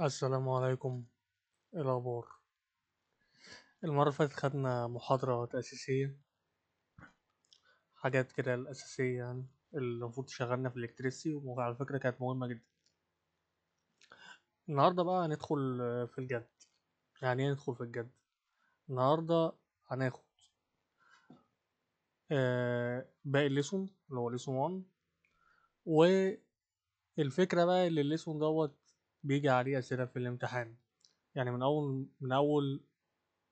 السلام عليكم. إيه الأخبار؟ المرة اللي فاتت خدنا محاضرة تأسيسية، حاجات كده الأساسية يعني اللي المفروض تشغلنا في الإلكتريسي، وعلى فكرة كانت مهمة جدا. النهاردة بقى هندخل في الجد. يعني إيه ندخل في الجد؟ النهاردة هناخد باقي الليسون اللي هو ليسون 1. والفكرة بقى اللي الليسون دوت بيجي عليه أسئلة في الامتحان. يعني من أول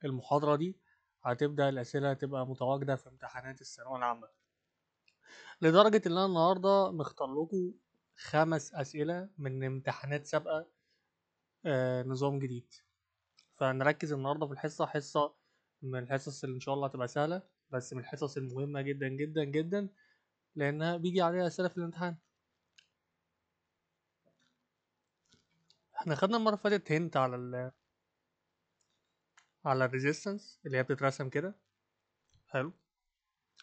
المحاضرة دي هتبدأ الأسئلة تبقى متواجدة في امتحانات الثانوية العامة، لدرجة إن أنا النهاردة مختار لكم 5 أسئلة من امتحانات سابقة، نظام جديد. فنركز النهاردة في الحصة، حصة من الحصص اللي إن شاء الله هتبقى سهلة، بس من الحصص المهمة جدا جدا جدا، لأنها بيجي عليها أسئلة في الامتحان. احنا خدنا المرة اللي فاتت هنت على الريزيستنس اللي هي بتترسم كده. حلو.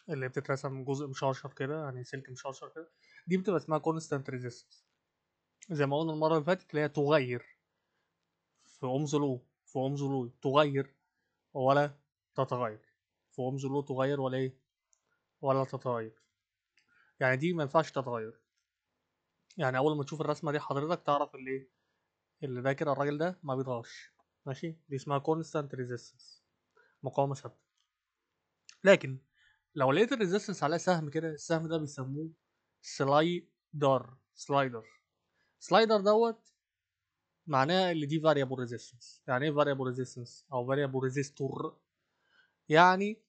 اللي هي بتترسم جزء مشرشر كده، يعني سلك مشرشر كده. دي بتبقى اسمها كونستانت ريزيستنس، زي ما قلنا المرة اللي فاتت، اللي هي تغير في أومز لو. في أومز لو تغير ولا تتغير. في أومز لو تغير ولا إيه؟ ولا تتغير. يعني دي ما ينفعش تتغير. يعني أول ما تشوف الرسمة دي حضرتك تعرف اللي ده كده الراجل ده ما بيتغيرش. ماشي، دي اسمها constant resistance، مقاومة ثابتة. لكن لو لقيت الريزيستنس عليه سهم كده، السهم ده بيسموه سلايدر. سلايدر دوت معناه اللي دي variable resistance. يعني ايه variable resistance او variable resistor؟ يعني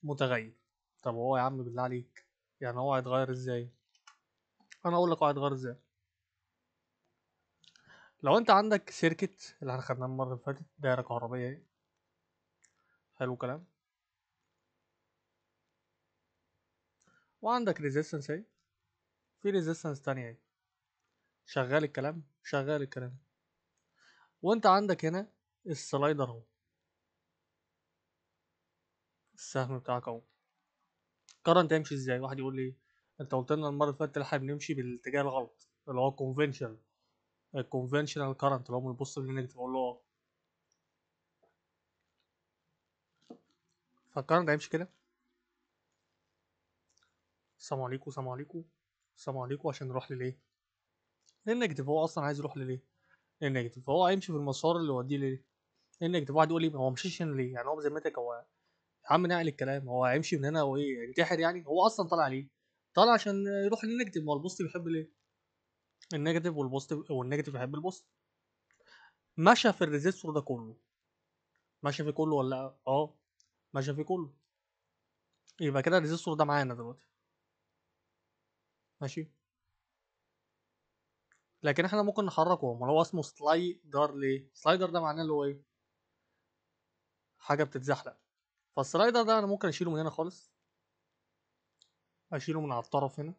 متغير. طب هو يا عم بالله عليك، يعني هو هيتغير ازاي؟ انا اقول لك هو هيتغير ازاي. لو انت عندك سيركت اللي احنا خدناه المره اللي فاتت، دايره كهربائيه اهي. حلو كلام. وعندك ريزيستنس اهي، في ريزيستنس تانية اهي. شغال الكلام، شغال الكلام. وانت عندك هنا السلايدر اهو، السهم بتاعك اهو. كرنت هيمشي ازاي؟ واحد يقول لي انت قلت لنا المره اللي فاتت احنا بنمشي بالاتجاه الغلط، اللي هو الكونفنشنال كرنت، اللي هو بيبص للنيجاتيف. اقول له اه. فالكرنت هيمشي كده. السلام عليكم، السلام عليكم، السلام عليكم، عشان نروح للايه؟ للنيجاتيف. هو اصلا عايز يروح للايه؟ للنيجاتيف. فهو هيمشي في المسار اللي يوديه للايه؟ للنيجاتيف. واحد يقول لي هو مشيش هنا ليه؟ يعني هو بذمتك هو يا عم نقل الكلام، هو هيمشي من هنا وايه ينتحر؟ يعني هو اصلا طالع ليه؟ طالع عشان يروح للنيجاتيف. ما هو البوست بيحب ليه؟ النيجاتيف. والنيجاتيف بيحب البوست. مشى في الريزيستور ده كله. مشى في كله ولا لأ؟ اه، مشى في كله. يبقى كده الريزيستور ده معانا دلوقتي. ماشي. لكن احنا ممكن نحركه. ما هو اسمه سلايدر ليه؟ سلايدر ده معناه اللي هو ايه؟ حاجه بتتزحلق. فالسلايدر ده انا ممكن اشيله من هنا خالص، اشيله من على الطرف هنا،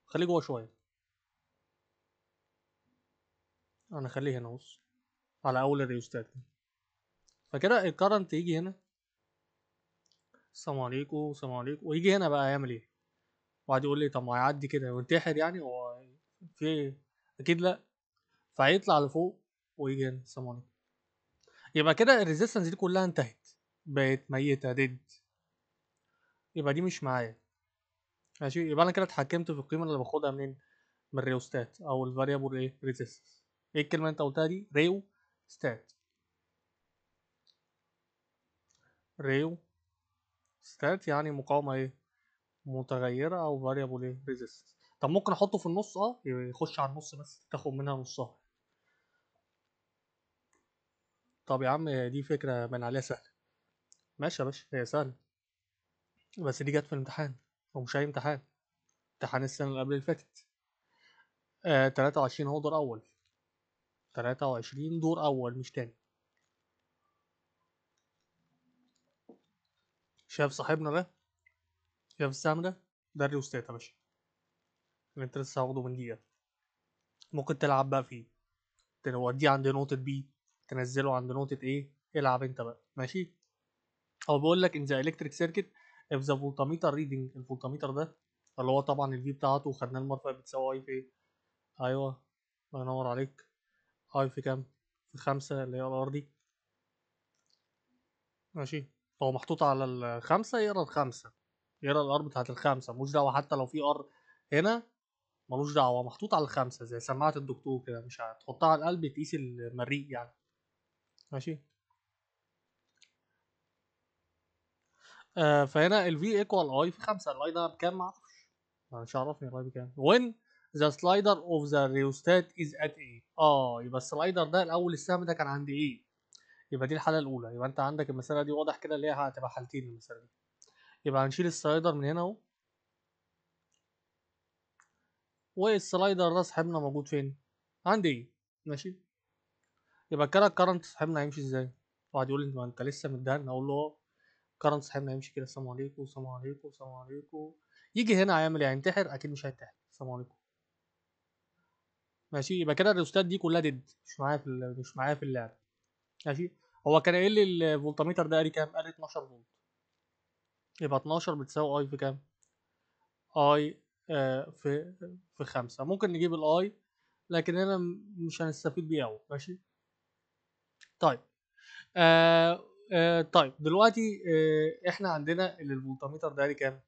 خليه جوه شويه. انا اخليه هنا بص، على اول الريوستات. فكده الكرنت يجي هنا. السلام عليكم، السلام عليكم. ويجي هنا بقى يعمل ايه؟ واحد يقول لي طب ما هيعدي كده وينتحر؟ يعني هو في ايه؟ اكيد لا. فهيطلع لفوق ويجي هنا. السلام عليكم. يبقى كده الريزيستنس دي كلها انتهت، بقت ميته ديد. يبقى دي مش معايا. ماشي. يبقى انا كده اتحكمت في القيمه اللي باخدها منين؟ من الريوستات او الفاريبل ايه؟ ريزيستنس. ايه الكلمه اللي انت قلتها دي؟ ريو ستات. ريو ستات يعني مقاومه ايه؟ متغيره، او فاريبل ايه؟ ريزيستنس. طب ممكن احطه في النص، يخش على النص بس تاخد منها نصها. طب يا عم دي فكره من عليها سهله. ماشي يا باشا، هي سهله، بس دي جت في الامتحان. ومش اي امتحان، امتحان السنه اللي قبل اللي فاتت. 23 هو دور اول. 23 دور اول مش تاني. شايف صاحبنا ده؟ شايف السهم ده؟ ده الريوستات يا باشا، اللي انت لسه واخده من دقيقه. ممكن تلعب بقى فيه، توديه عند نقطة بي، تنزله عند نقطة ايه. العب انت بقى. ماشي. هو بيقول لك in the electric circuit if the voltmeter reading، الفولتميتر ده اللي هو طبعا الفي بتاعته خدناه المرة اللي فاتت بتساوي اي في ايه؟ ايوه، الله ينور عليك. اي في كام؟ في 5 اللي هي الار دي. ماشي، هو محطوط على الخمسة، يقرا الخمسة، يقرا الار بتاعت الخمسة، ملوش دعوة حتى لو في ار هنا، ملوش دعوة، محطوط على الخمسة زي سماعة الدكتور كده، مش هتحطها على القلب تقيس المريء يعني. ماشي. فهنا ال V equal I في 5، الاي ده بكام معرفش، انا مش عارفني الاي بكام. when the slider of the rheostat is at A. يبقى السلايدر ده الاول السهم ده كان عند A، يبقى دي الحالة الأولى. يبقى أنت عندك المسألة دي واضح كده اللي هي هتبقى حالتين المسألة دي. يبقى هنشيل السلايدر من هنا أهو، والسلايدر ده صاحبنا موجود فين؟ عند إيه؟ ماشي. يبقى كده الكرنت صاحبنا هيمشي إزاي؟ واحد يقول لي ما أنت لسه مدهن، أقول له أهو الكرنت صاحبنا هيمشي كده، السلام عليكم السلام عليكم السلام عليكم. يجي هنا هيعمل إيه؟ هينتحر؟ أكيد مش هينتحر. السلام عليكم. ماشي. يبقى كده الريستات دي كلها ديد، مش معايا في اللعبة. ماشي. هو كان قايل لي الفولتميتر ده قال لي كام؟ قال لي 12 فولت. يبقى 12 بتساوي اي في كام؟ اي في 5. ممكن نجيب الاي، لكن هنا مش هنستفيد بيه قوي. ماشي. طيب. طيب دلوقتي احنا عندنا الفولتميتر ده كام؟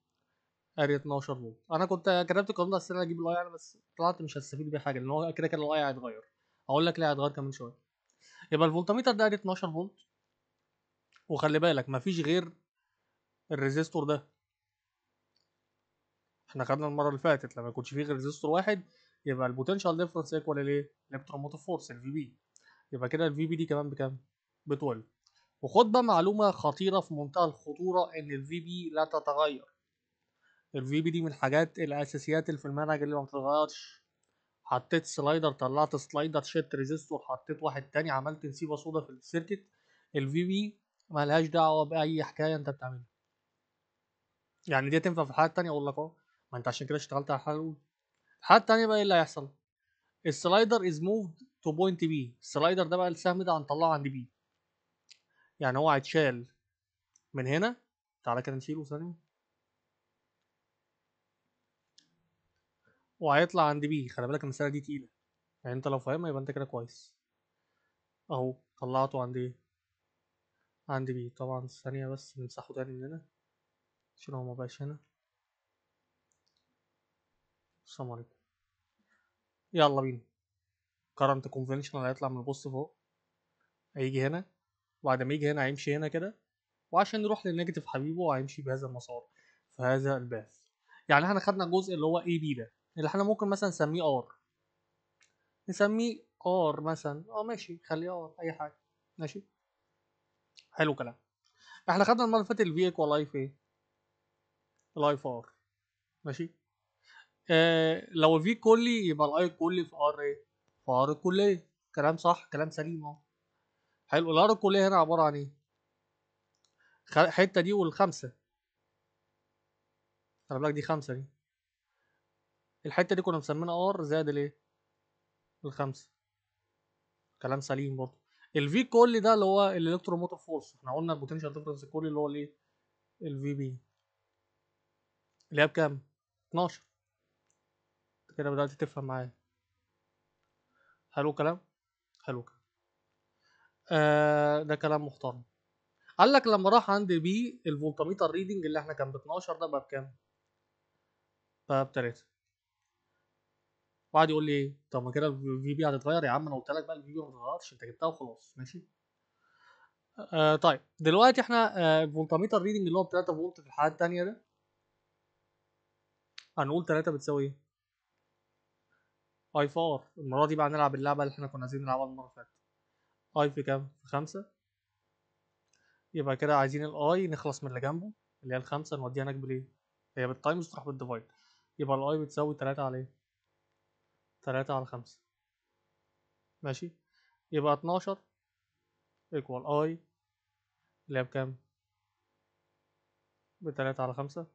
اري 12 فولت. انا كنت كتبت القانون ده عشان انا اجيب الاي يعني، بس طلعت مش هستفيد بيه حاجه، لان هو كده كده الاي هيتغير. هقول لك ليه هيتغير كمان شويه. يبقى الفولتميتر ده اري 12 فولت، وخلي بالك مفيش غير الريزيستور ده. احنا خدنا المره اللي فاتت لما يكونش فيه غير ريزيستور واحد، يبقى البوتنشال ديفرنس ايكوال لايه؟ الكتروموتيف فورس الفي بي. يبقى كده الفي بي دي كمان بكام؟ ب 12. وخد بقى معلومه خطيره في منتهى الخطوره، ان الفي بي لا تتغير. الفي بي دي من الحاجات الاساسيات اللي في المنهج اللي ما بتتغيرش. حطيت سلايدر، طلعت سلايدر، شلت ريزيستور، حطيت واحد تاني، عملت نسيبه سودا في السيركت، الفي بي مالهاش دعوه باي حكايه انت بتعملها. يعني دي تنفع في الحاله التانيه، اقول لك اهو، ما انت عشان كده اشتغلت على الحاله الاولى. الحاله التانيه بقى ايه اللي هيحصل؟ السلايدر از موفد تو بوينت بي. السلايدر ده بقى السهم ده هنطلعه عند بي، يعني هو هيتشال من هنا. تعالى كده نشيله ثانيه، وهيطلع عند بي. خلي بالك المساله دي تقيله، يعني انت لو فاهمها يبقى انت كده كويس. اهو طلعته عند ايه؟ عند بي. طبعا ثانيه بس نمسحه تاني من هنا عشان هو مبقاش هنا. السلام عليكم. يلا بينا. كرنت كونفنشنال هيطلع من البوست فوق، هيجي هنا، وبعد ما يجي هنا هيمشي هنا كده، وعشان نروح للنيجاتيف حبيبه هيمشي بهذا المسار في هذا الباث. يعني احنا خدنا الجزء اللي هو اي بي ده، اللي احنا ممكن مثلا نسميه ار، نسميه ار مثلا. ماشي، خليه ار اي حاجه. ماشي. حلو كلام. احنا خدنا المره اللي فاتت الفي ايكوال اي في ايه؟ الاي في ار. ماشي. لو الفي كلي يبقى الاي كلي في ار ايه؟ في ار الكليه. كلام صح، كلام سليم اهو. حلو. الار الكليه هنا عباره عن ايه؟ الحته دي والخمسه، خلي بالك دي خمسه دي، الحته دي كنا مسمينها ار زائد الايه؟ الخمسه. كلام سليم برضه. الفي كل ده اللي هو الالكتروموتيف فورس. احنا قلنا البوتنشال ديفرنس كل اللي هو الايه؟ الفي بي، اللي هي بكام؟ 12. كده بدأت تفهم معايا. حلو كلام. حلو كلام. ده كلام محترم. قال لك لما راح عند بي الفولتميتر ريدنج اللي احنا كان ب 12 ده بقى بكام؟ بقى ب 3. وقعد يقول لي ايه؟ طب ما كده الفي بي هتتغير يا عم، انا قلت لك بقى الفي بي ما تتغيرش، انت جبتها وخلاص. ماشي. طيب دلوقتي احنا الفولتميتر ريدنج اللي هو ب 3 فولت في الحاله الثانيه ده، هنقول 3 بتساوي ايه؟ اي في ار. المره دي بقى نلعب اللعبه اللي احنا كنا عايزين نلعبها المره اللي فاتت. اي في كام؟ في 5. يبقى كده عايزين الاي نخلص من اللي جنبه، اللي هي الخمسه، نوديها هناك بالايه؟ هي بالتايمز تروح بالديفايد. يبقى الاي بتساوي 3 على ايه؟ 3 على 5. ماشي. يبقى 12 ايكوال اي اللي هي بكام؟ ب 3 على 5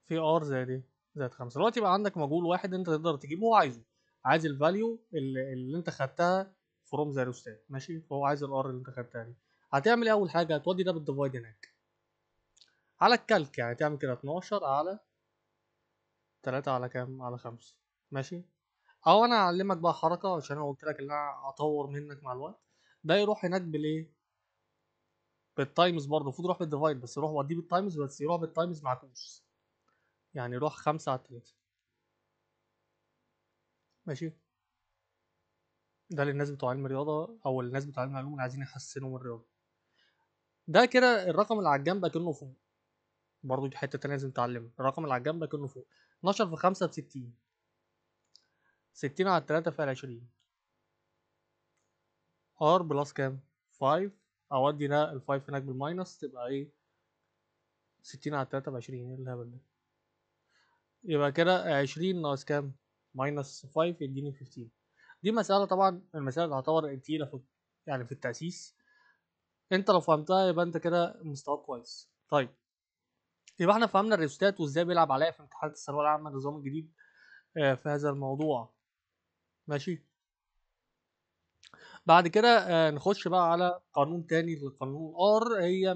في ار زائد ايه؟ زائد 5. دلوقتي بقى عندك مجهول واحد انت تقدر تجيبه، هو عايزه، عايز الفاليو اللي انت خدتها فروم ذا ستات. ماشي. فهو عايز الار اللي انت خدتها دي. هتعمل ايه اول حاجه؟ هتودي ده بالديفايد هناك على الكالك، يعني تعمل كده 12 على 3 على كام؟ على 5. ماشي. او انا اعلمك بقى حركه عشان انا قلت لك ان انا اطور منك مع الوقت. ده يروح هناك بالايه؟ بالتايمز برضه. المفروض يروح بالديفايد بس يروح وديه بالتايمز، بس يروح بالتايمز مع كوس، يعني يروح 5/3. ماشي. ده للناس بتوع علم الرياضه او الناس بتوع علم العلوم اللي عايزين يحسنوا من الرياضه. ده كده الرقم اللي على الجنب اكنه فوق. برضه دي حته تانيه لازم تتعلمها. الرقم اللي على الجنب اكنه فوق. 12 في 5 ب 60. 60 على 3 فيها 20. ار بلس كام؟ 5. اودي ده ال 5 هناك بالماينس تبقى ايه؟ 60 على 3 ب 20. ايه الهبل ده؟ يبقى كده 20 ناقص كام؟ ماينس 5 يديني 15. دي مسألة طبعا المسائل اللي تعتبر تقيلة في يعني في التأسيس. انت لو فهمتها يبقى انت كده مستواك كويس. طيب، يبقى احنا فهمنا الريستات وازاي بيلعب عليها في امتحانات الثانوية العامة النظام الجديد في هذا الموضوع. ماشي. بعد كده نخش بقى على قانون تاني للقانون ار. هي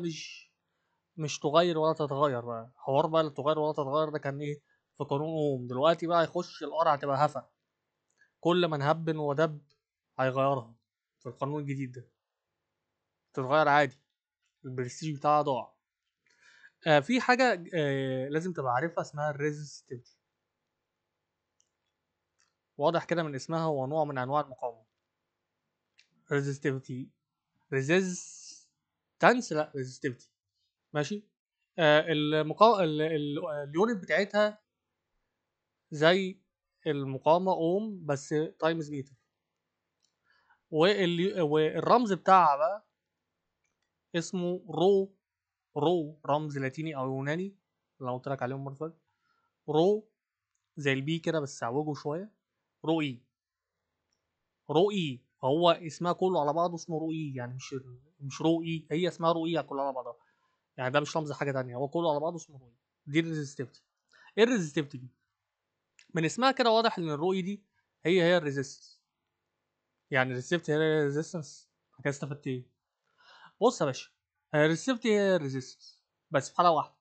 مش تغير ولا تتغير بقى. حوار بقى اللي تغير ولا تتغير ده كان ايه في قانون اوم. دلوقتي بقى يخش الار هتبقى هفا. كل ما نهبن ودب هيغيرها في القانون الجديد ده. تتغير عادي. البرستيج بتاعها ضاع. في حاجة لازم تبقى عارفها اسمها الريزستيفيتي. واضح كده من اسمها هو نوع من انواع المقاومة. ريزستيفيتي. ريزيستانس لا ريزستيفيتي. ماشي. اليونت بتاعتها زي المقاومة اوم بس تايمز متر. والرمز بتاعها بقى اسمه رو. رو رمز لاتيني او يوناني اللي أنا قلت لك عليهم مرة. رو زي البي كده بس عوجه شويه. رو اي. رو اي هو اسمها كله على بعضه اسمه رو اي، يعني مش رو اي. هي اسمها رو اي كلها على بعضها. يعني ده مش رمز حاجه تانية، هو كله على بعضه اسمه رو اي. دي الريزستيفيتي. ايه الريزستيفيتي دي؟ من اسمها كده واضح ان الرو اي دي هي الريزيستنس. يعني الريزستيفيتي هي الريزيستنس. كده استفدت ايه؟ بص يا باشا، الريزستيفيتي هي الريزيستنس بس في حاله واحده.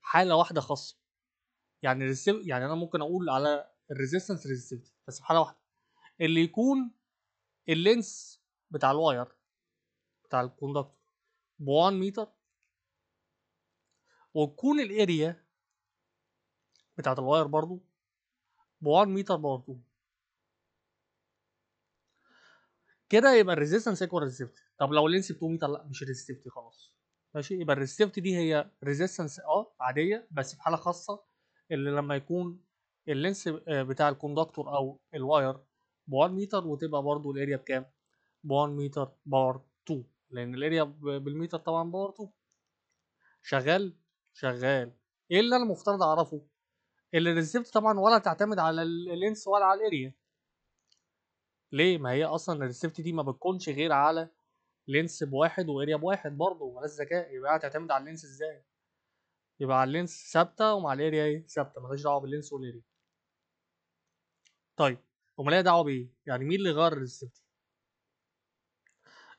حاله واحده خاصه. يعني يعني انا ممكن اقول على الريزيستنس ريزستيفيتي بس في حاله واحده. اللي يكون اللينس بتاع الواير بتاع الكوندكتور ب 1 متر، وتكون الاريا بتاعت الواير برضو ب 1 متر برضو. كده يبقى الريزيستنس ايكوال ريزيستيفيتي. طب لو اللينس ب 2 متر لا مش ريزيستيفيتي خلاص. ماشي. يبقى الريزيستيفيتي دي هي ريزيستنس عاديه بس في حاله خاصه. اللي لما يكون اللينس بتاع الكوندكتور او الواير ب 1 متر وتبقى برضو الاريا بكام؟ ب 1 متر باور 2 لان الاريا بالمتر طبعا باور 2. شغال. شغال. ايه اللي انا المفترض اعرفه؟ الريسيفت طبعا ولا تعتمد على اللينس ولا على الاريا. ليه؟ ما هي اصلا الريسيفت دي ما بتكونش غير على لينس بواحد واريا بواحد برضه. مالهاش ذكاء. يبقى هتعتمد على اللينس ازاي؟ يبقى على اللينس ثابته ومع الاريا ايه؟ ثابته. مالهاش دعوه باللينس والاريا. طيب، امال ليها دعوه بايه؟ يعني مين اللي غير الريسيفت؟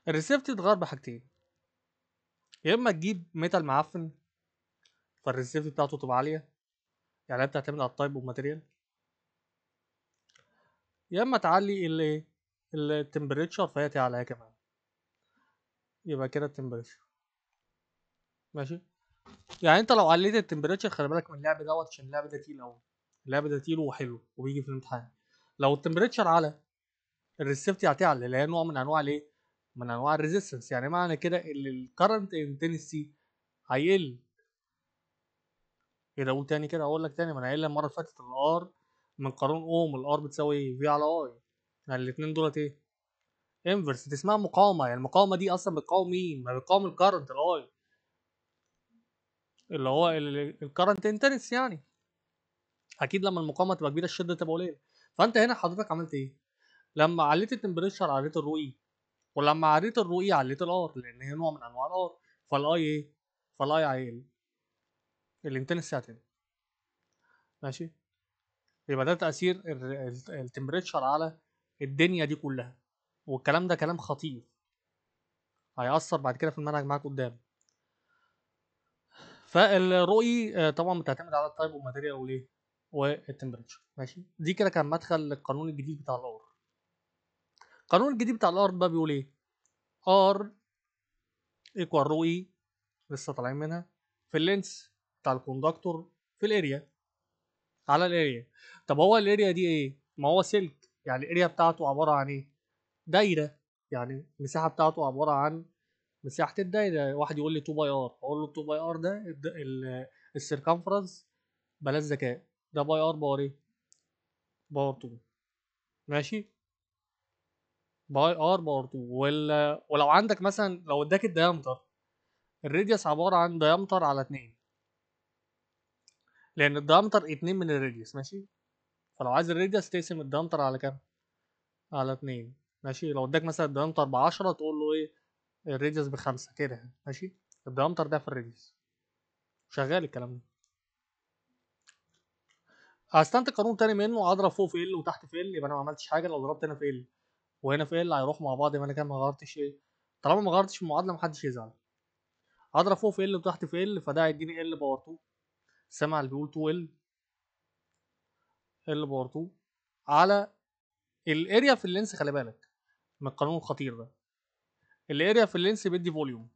الريسيفت اتغير بحاجتين. يا اما تجيب ميتال معفن فالريسيفت بتاعته تبقى عاليه، يعني هي بتعتمد على التايب والماتيريال. يا اما تعلي الايه؟ التمبريتشر فهي تعلى هي كمان. يبقى كده التمبريتشر. ماشي. يعني انت لو عليت التمبريتشر خلي بالك من اللعب دوت عشان اللعب ده تقيل قوي. اللعب ده تقيل وحلو وبيجي في الامتحان. لو التمبريتشر على الريسيفتي هتعلى اللي هي نوع من انواع الايه؟ من انواع الريزيستنس. يعني معنى كده ان الكرنت انتنسي هيقل. كده اقول تاني كده اقول لك تاني. ما انا قايل المره اللي فاتت الار من قانون اوم الار بتساوي ايه؟ في على اي. يعني الاثنين دولت ايه؟ انفرس. دي اسمها مقاومه. يعني المقاومه دي اصلا بتقاوم مين؟ ما بتقاوم الكرنت الاي اللي هو الكرنت انتنس يعني. اكيد لما المقاومه تبقى كبيره الشده تبقى قليله. فانت هنا حضرتك عملت ايه؟ لما عليت التمبريتشر عليت الرو اي، ولما عليت الرو اي عليت الار لان هي نوع من انواع الار. فالاي ايه؟ فالاي عيل الانتنسي هتقل. ماشي. يبقى ده تاثير التمبريتشر على الدنيا دي كلها. والكلام ده كلام خطير هيأثر بعد كده في المنهج معاك قدام. فالرؤي طبعا بتعتمد على التايب والماتيريال وليه؟ والتمبريتشر. ماشي، دي كده كان مدخل للقانون الجديد بتاع الار. القانون الجديد بتاع الار بقى بيقول ايه؟ ار ايكوال رو اي، لسه طالعين منها، في اللينس بتاع الكوندكتور في الاريا على الاريا. طب هو الاريا دي ايه؟ ما هو سلك، يعني الاريا بتاعته عباره عن ايه؟ دايره، يعني المساحه بتاعته عباره عن مساحه الدايره. واحد يقول لي 2 باي ار، اقول له 2 باي ار ده السيركمفرنس بلاش ذكاء، ده باي ار باور ايه؟ باور 2. ماشي، باي ار باور 2. ولو عندك مثلا لو اداك الديامتر، الراديوس عباره عن ديامتر على 2، لان الديامتر 2 من الراديوس. ماشي، فلو عايز الراديوس تقسم الديامتر على كام؟ على 2. ماشي، لو اداك مثلا الديامتر ب 10 تقول له ايه؟ الراديوس ب5 كده. ماشي، الديامتر ده في الراديوس. شغال الكلام ده. هستنتج قانون تاني منه، اضرب فوق في ال وتحت في ال، يبقى انا ما عملتش حاجه. لو ضربت هنا في ال وهنا في ال هيروحوا مع بعض، يبقى انا كده ما غيرتش ايه. طالما ما غيرتش المعادله محدش يزعل. اضرب فوق في ال وتحت في ال، فده هيديني ال باور 2. سامع اللي بيقول 2 ال باور 2 على الاريا في اللينس. خلي بالك من القانون الخطير ده، الاريا في اللينس بيدي فوليوم،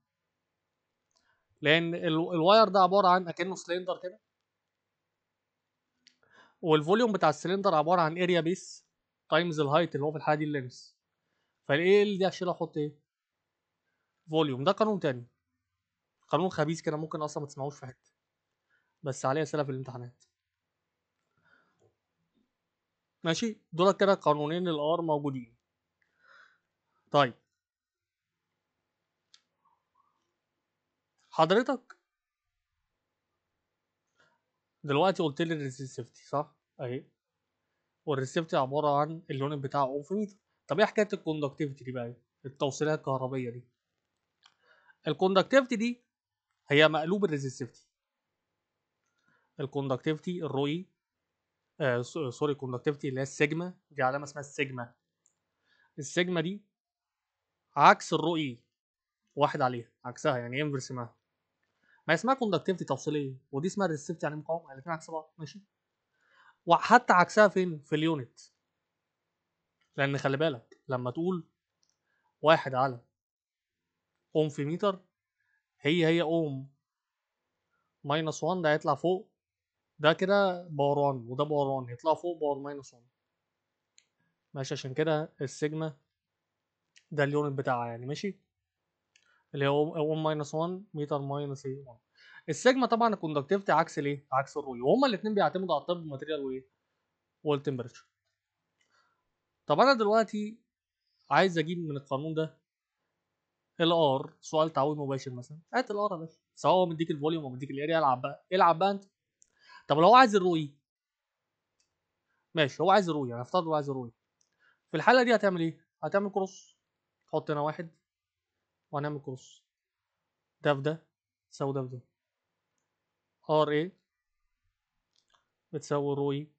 لان الواير ده عباره عن اكنه سلندر كده، والفوليوم بتاع السلندر عباره عن اريا بيس تايمز الهايت اللي هو في الحاله دي اللينس. فالايه ال دي اشيلها احط ايه؟ فوليوم. ده قانون تاني، قانون خبيث كده، ممكن اصلا ما تسمعوش في حته، بس عليه اسئله في الامتحانات. ماشي، دول كده قانونين الار موجودين. طيب حضرتك دلوقتي قلت لي الريسيستيفيتي صح اهي، والريسيستيفيتي عباره عن اللون بتاع اوم في متر. طب ايه حكايه الكوندكتيفيتي دي بقى؟ التوصيليه الكهربيه دي. الكوندكتيفيتي دي هي مقلوب الريسيستيفيتي. الكوندكتيفيتي الروي سوري، الكوندكتيفيتي اللي هي السيجما دي، علامه اسمها السيجما. السيجما دي عكس الرؤي، واحد عليها عكسها، يعني انفرس معاها. ما اسمها كوندكتيفيتي توصيليه، ودي اسمها ريسيستيفيتي يعني مقاومه، الاثنين عكس بعض. ماشي، وحتى عكسها فين؟ في اليونت. لان خلي بالك لما تقول واحد على اوم في متر، هي اوم ماينس 1، ده هيطلع فوق، ده كده باور 1 وده باور 1، يطلع فوق باور ماينس 1. ماشي، عشان كده السيجما ده اليونت بتاعها يعني. ماشي، اللي هي اوم ماينس 1 متر ماينس ايه 1. السيجما طبعا الكوندكتيفيتي عكس الايه؟ عكس الروي، وهما الاثنين بيعتمدوا على الطب الماتيريال وايه؟ والتمبريتشر. طب انا دلوقتي عايز اجيب من القانون ده الار، سؤال تعويض مباشر مثلا، هات الار يا باشا، سواء هو مديك الفوليوم او مديك الاريا، العب بقى العب بقى انت. طب لو هو عايز الروي، ماشي، هو عايز الروي، يعني هفترض هو عايز الروي. في الحاله دي هتعمل ايه؟ هتعمل كروس، تحط هنا واحد وهنعمل كروس، ده في ده تساوي ده في ده. ار ايه بتساوي روي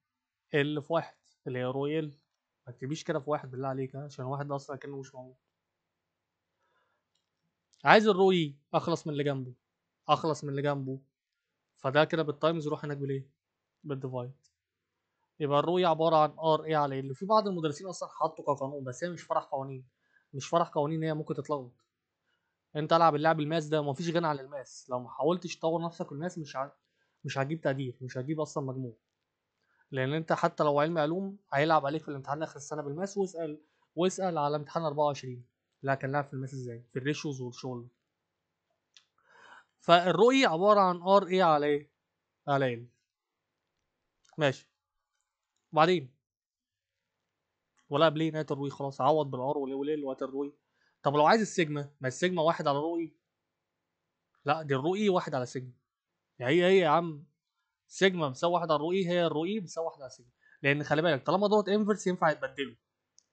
ال في واحد، اللي هي روي ال. ما تكتبيش كده في واحد بالله عليك، عشان واحد ده اصلا كانه مش موجود. عايز الروي اخلص من اللي جنبه، اخلص من اللي جنبه، فده كده بالتايمز يروح هناك بالايه؟ بالديفايد. يبقى الرؤية عبارة عن ار ايه على ال. في بعض المدرسين اصلا حطوا كقانون، بس هي مش فرح قوانين، مش فرح قوانين، هي ممكن تتلخبط. انت العب اللعب الماس ده، ومفيش غنى عن الماس. لو ما حاولتش تطور نفسك في الماس مش هتجيب تقدير، مش هتجيب اصلا مجموع. لان انت حتى لو علمي علوم هيلعب عليك في الامتحان اخر السنه بالماس، واسال على امتحان 24 لا كان لعب في الماس ازاي في الريشوز والشغل. فالرؤية عبارة عن ار ايه على ايه؟ على ال. ماشي، وبعدين ولا قبليه نهايه الروي، خلاص عوض بالار وليه وقت الروي. طب لو عايز السيجما، ما السيجما واحد على الروي. لا دي الروي واحد على سيجما، يعني هي يا عم، سيجما بتساوي واحد على الروي، هي الروي بتساوي واحد على سيجما. لان خلي بالك طالما دوت انفرس ينفع يتبدلوا.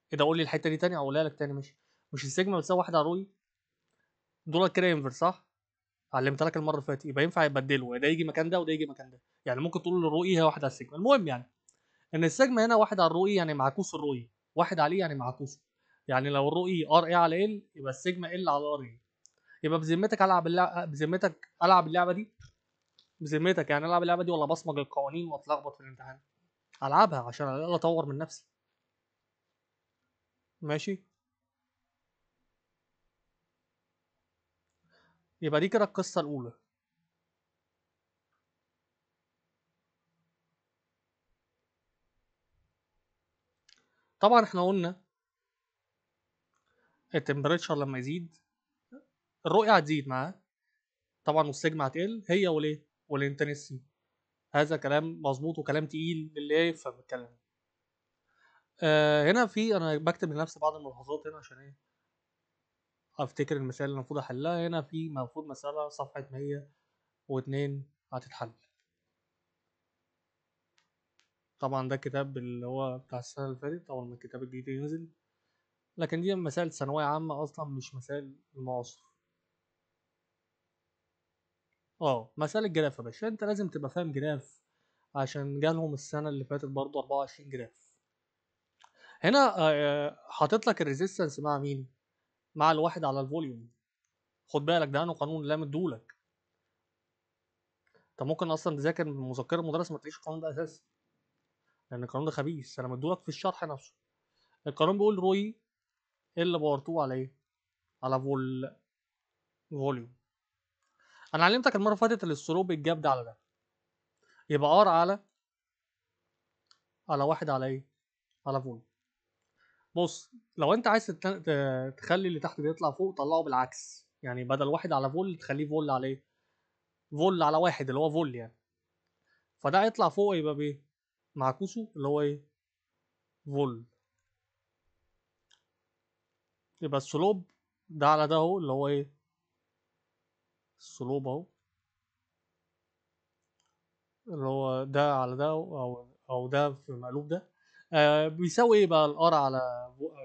كده قول لي الحته دي تاني اقولها لك تاني. ماشي، مش السيجما بتساوي واحد على الروي، دول كده انفرس صح؟ علمتها لك المره اللي فاتت، يبقى ينفع يبدلوا، ده يجي مكان ده وده يجي مكان ده. يعني ممكن تقول الروي هي واحد على السيجما. المهم يعني ان السيجما هنا واحد على الروي يعني معكوس الروي، واحد عليه يعني معكوسه. يعني لو الروي ار اي على ال، يبقى السيجما ال على ار اي. يبقى بذمتك العب اللعبه، بذمتك العب اللعبه دي، بذمتك يعني العب اللعبه دي، ولا بصمج القوانين واتلخبط في الامتحان؟ العبها عشان على الاقل اطور من نفسي. ماشي. يبقى دي كده القصه الاولى. طبعا احنا قلنا التمبريتشر لما يزيد الرؤيه هتزيد معاه طبعا، والسيجما هتقل، هي وليه والانتنسي. هذا كلام مظبوط وكلام تقيل للي يفهم الكلام. هنا في انا بكتب لنفسي بعض الملاحظات هنا عشان ايه افتكر المثال اللي المفروض احلها. هنا في المفروض مساله صفحه 102 هتتحل. طبعا ده كتاب اللي هو بتاع السنه اللي فاتت اول ما الكتاب الجديد ينزل، لكن دي مسائل ثانويه عامه اصلا مش مسائل المعاصر. مسائل الجراف يا باشا، انت لازم تبقى فاهم جراف عشان جالهم السنه اللي فاتت برضه 24 جراف. هنا حاطط لك الريزيستنس مع مين؟ مع الواحد على الفوليوم. خد بالك ده انه قانون لا مدولك. انت ممكن اصلا تذاكر من مذكره المدرس ما تلاقيش القانون ده اساسا، لان القانون ده خبيث. انا مدولك في الشرح نفسه. القانون بيقول روي ال باور 2 على ايه؟ على فوليوم. انا علمتك المره اللي فاتت السلوب الجاب ده على ده، يبقى ار على واحد على ايه؟ على فول. بص، لو انت عايز تخلي اللي تحت ده يطلع فوق طلعه بالعكس، يعني بدل واحد على فول تخليه فول على ايه؟ فول على واحد اللي هو فول يعني. فده هيطلع فوق يبقى بايه؟ معكوسه اللي هو ايه؟ فول. يبقى السلوب ده على ده اهو اللي هو ايه؟ السلوب اهو اللي هو ده على ده او ده في مقلوب ده. بيساوي ايه بقى الار على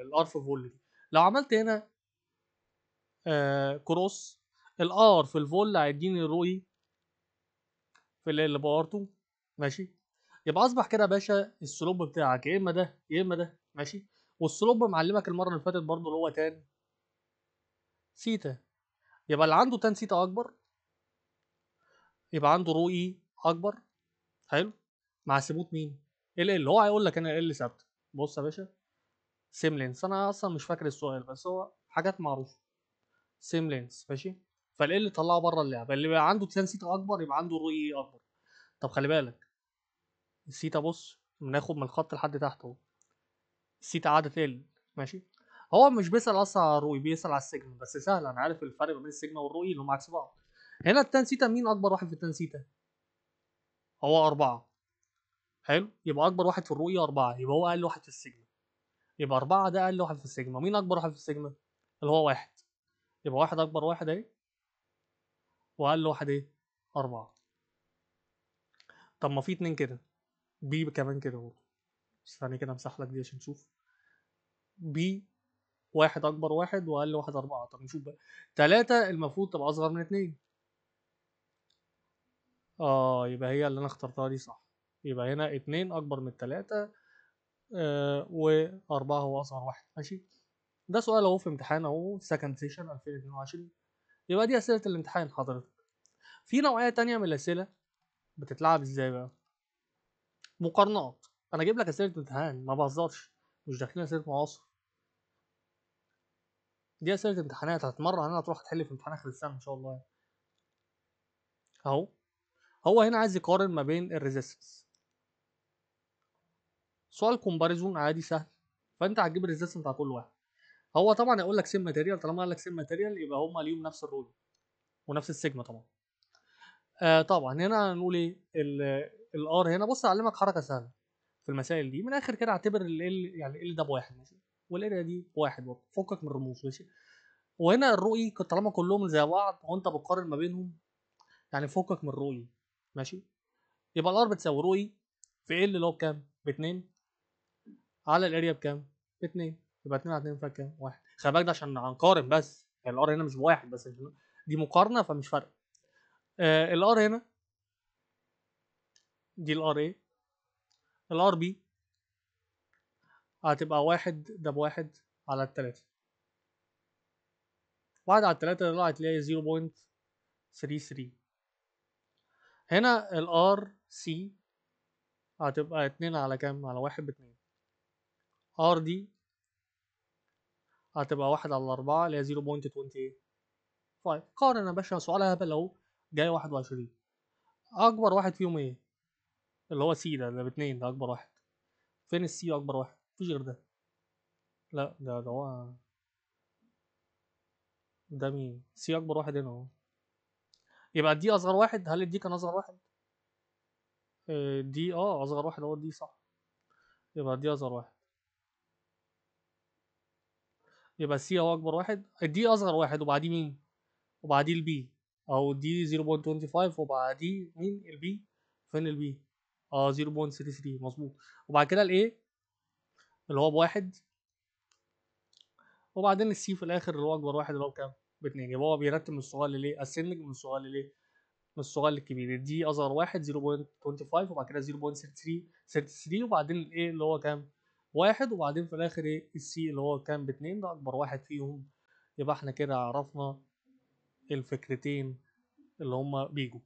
الار في فول دي؟ لو عملت هنا كروس الار في الفول هيديني الرؤي في ال باور 2. ماشي. يبقى اصبح كده يا باشا السلوب بتاعك يا اما ده يا اما ده. ماشي. والسلوب معلمك المره اللي فاتت برضو اللي هو تان سيتا. يبقى اللي عنده تان سيتا اكبر يبقى عنده رؤي اكبر. حلو. مع ثبوت مين؟ ال هو هيقول لك انا ال ثابته. بص يا باشا، سيم لينس انا اصلا مش فاكر السؤال بس هو حاجات معروفه. سيم لينس ماشي. فال طلعه بره اللعبه. اللي بقى عنده تان سيتا اكبر يبقى عنده رؤي اكبر. طب خلي بالك السيتا بص بناخد من الخط لحد تحت اهو. السيتا قاعده تقل. ماشي. هو مش بيسأل اصلا على الرؤي، بيسأل على السيجما. بس سهل انا عارف الفرق ما بين السيجما والرؤي اللي هم عكس بعض. هنا التان سيتا مين اكبر واحد في التان سيتا؟ هو 4. حلو. يبقى اكبر واحد في الرؤية 4 يبقى هو اقل واحد في السيجما. يبقى 4 ده اقل واحد في السيجما. مين اكبر واحد في السيجما؟ اللي هو 1. يبقى واحد اكبر واحد اهي واقل واحد ايه؟ 4. طب ما في 2 كده. بي كمان كده برضه. ثانية كده امسح لك دي عشان تشوف. بي واحد اكبر واحد واقل واحد 4. طب نشوف بقى. 3 المفروض تبقى اصغر من 2. يبقى هي اللي انا اخترتها دي صح. يبقى هنا 2 اكبر من 3 و4 هو اصغر واحد. ماشي. ده سؤال اهو في امتحان اهو سكند سيشن 2022. يبقى دي اسئله الامتحان حضرتك. في نوعيه تانية من الاسئله بتتلعب ازاي بقى؟ مقارنات. انا اجيب لك اسئله امتحان ما بهزرش، مش داخلين اسئله معاصر. دي اسئله امتحانات هتتمرن هنا هتروح تحل في امتحان اخر السنه ان شاء الله يعني. اهو هو هنا عايز يقارن ما بين الريزيستنس. سؤال كومباريزون عادي سهل. فانت هتجيب الريزيستنس بتاع كل واحد. هو طبعا يقول لك سيم ماتيريال. طالما قال لك سيم ماتيريال يبقى هم ليهم نفس الرول ونفس السيجما طبعا. طبعا هنا هنقول ايه الار. هنا بص اعلمك حركه سهله في المسائل دي من الاخر كده. اعتبر يعني ال ده بواحد ماشي، والاريا دي بواحد برضه. فكك من الرموز ماشي. وهنا الرؤي طالما كلهم زي بعض وانت بتقارن ما بينهم يعني فكك من الرؤي. ماشي. يبقى الار بتساوي رؤي في ال اللي هو بكام؟ ب 2 على الاريا بكام؟ ب 2. يبقى 2 على 2 فيها كام؟ 1. خلي بالك ده عشان هنقارن بس يعني الار هنا مش بواحد بس دي مقارنه فمش فرق. الار هنا دي الار ايه؟ الار بي هتبقى واحد ده بواحد على التلاتة. واحد على التلاتة طلعت تلاقي 0.33. هنا الار سي هتبقى 2 على كام؟ على 1 ب2. ار دي هتبقى 1 على 4 اللي هي 0.28. قارن يا باشا، سؤال هبل اهو، جاي 21. اكبر واحد فيهم ايه؟ اللي هو سي ده اللي ب2 ده اكبر واحد. فين السي اكبر واحد؟ مفيش غير ده. لا ده هو. ده مين؟ سي اكبر واحد هنا اهو. يبقى دي اصغر واحد. هل دي كان اصغر واحد؟ دي اصغر واحد هو دي، صح. يبقى دي اصغر واحد. يبقى سي هو اكبر واحد، دي اصغر واحد، وبعديه مين؟ وبعديه البي. او دي 0.25 وبعديه مين؟ البي. فين البي؟ 0.33 مظبوط. وبعد كده الايه اللي هو بواحد، وبعدين السي في الاخر اللي هو اكبر واحد اللي هو بكام؟ باتنين. يبقى هو بيرتب من الصغير لليه؟ اسندج من الصغير لليه؟ من الصغير للكبير. دي اصغر واحد 0.25 وبعد كده 0.33 وبعدين الايه اللي هو كام؟ واحد. وبعدين في الاخر ايه؟ السي اللي هو كام؟ باتنين، ده اكبر واحد فيهم. يبقى احنا كده عرفنا الفكرتين اللي هما بيجوا.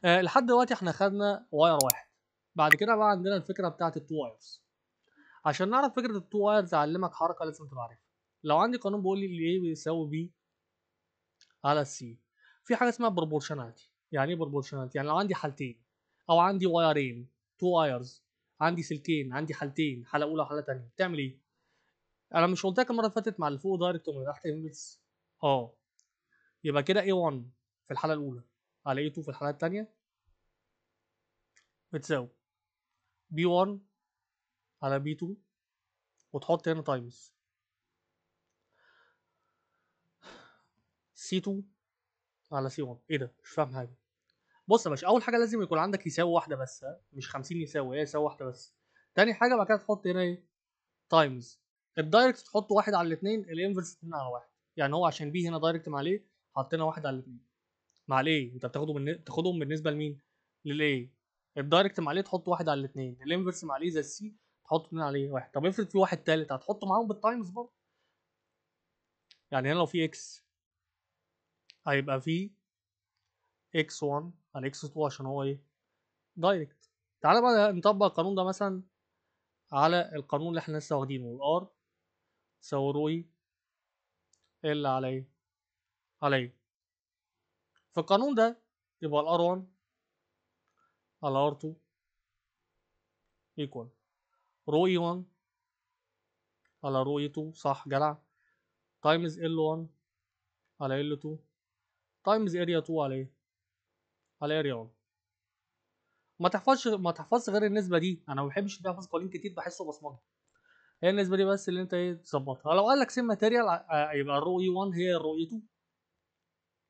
لحد دلوقتي احنا خدنا واير واحد. بعد كده بقى عندنا الفكره بتاعت التو وايرز. عشان نعرف فكره التو وايرز اعلمك حركه لازم تبقى عارفها. لو عندي قانون بيقول لي الايه بيساوي بي على السي، في حاجه اسمها بروبورشناليتي. يعني ايه بروبورشناليتي؟ يعني لو عندي حالتين او عندي وايرين، تو وايرز، عندي سلكين، عندي حالتين، حاله اولى وحاله ثانيه، بتعمل ايه؟ انا مش قلت لك المره اللي فاتت مع اللي فوق دايركت ومن تحت انفرس؟ يبقى كده A1 في الحاله الاولى على A2 في الحاله الثانيه بتساوي B1 على B2، وتحط هنا تايمز C2 على C1. ايه ده؟ مش فاهم حاجه. بص يا باشا، اول حاجه لازم يكون عندك يساوي واحده بس، مش 50 يساوي، هي يساوي واحده بس. تاني حاجه بعد كده تحط هنا ايه؟ تايمز. الدايركت تحط واحد على الاثنين، الانفرس 2 على واحد. يعني هو عشان بي هنا دايركت مع ليه حطينا واحد على الاثنين. مع ليه انت تاخدهم بالنسبه لمين؟ للايه. الدايركت مع ليه تحط واحد على الاثنين، الانفرس مع ليه زي السي تحط 2 عليه واحد. طب افرض في واحد ثالث هتحطه معاهم بالتايمز برضه. يعني هنا لو في اكس هيبقى في اكس 1 على اكس 2 عشان هو ايه؟ دايركت. تعالى بقى نطبق القانون ده مثلا على القانون اللي احنا لسه واخدينه، الار تساوي روي ال على ايه؟ على ايه؟ في القانون ده يبقى الار 1 على ار 2 ايكوال رو اي 1 على رو اي 2، صح جدع، تايمز ال 1 على ال 2 تايمز اريا 2 على ايه؟ على اريا 1. ما تحفظش غير النسبه دي. انا ما بحبش احفظ قوانين كتير، بحسه بصمجي. هي النسبه دي بس اللي انت ايه تظبطها. لو قال لك سيم ماتيريال يبقى الرو اي 1 هي الرو اي 2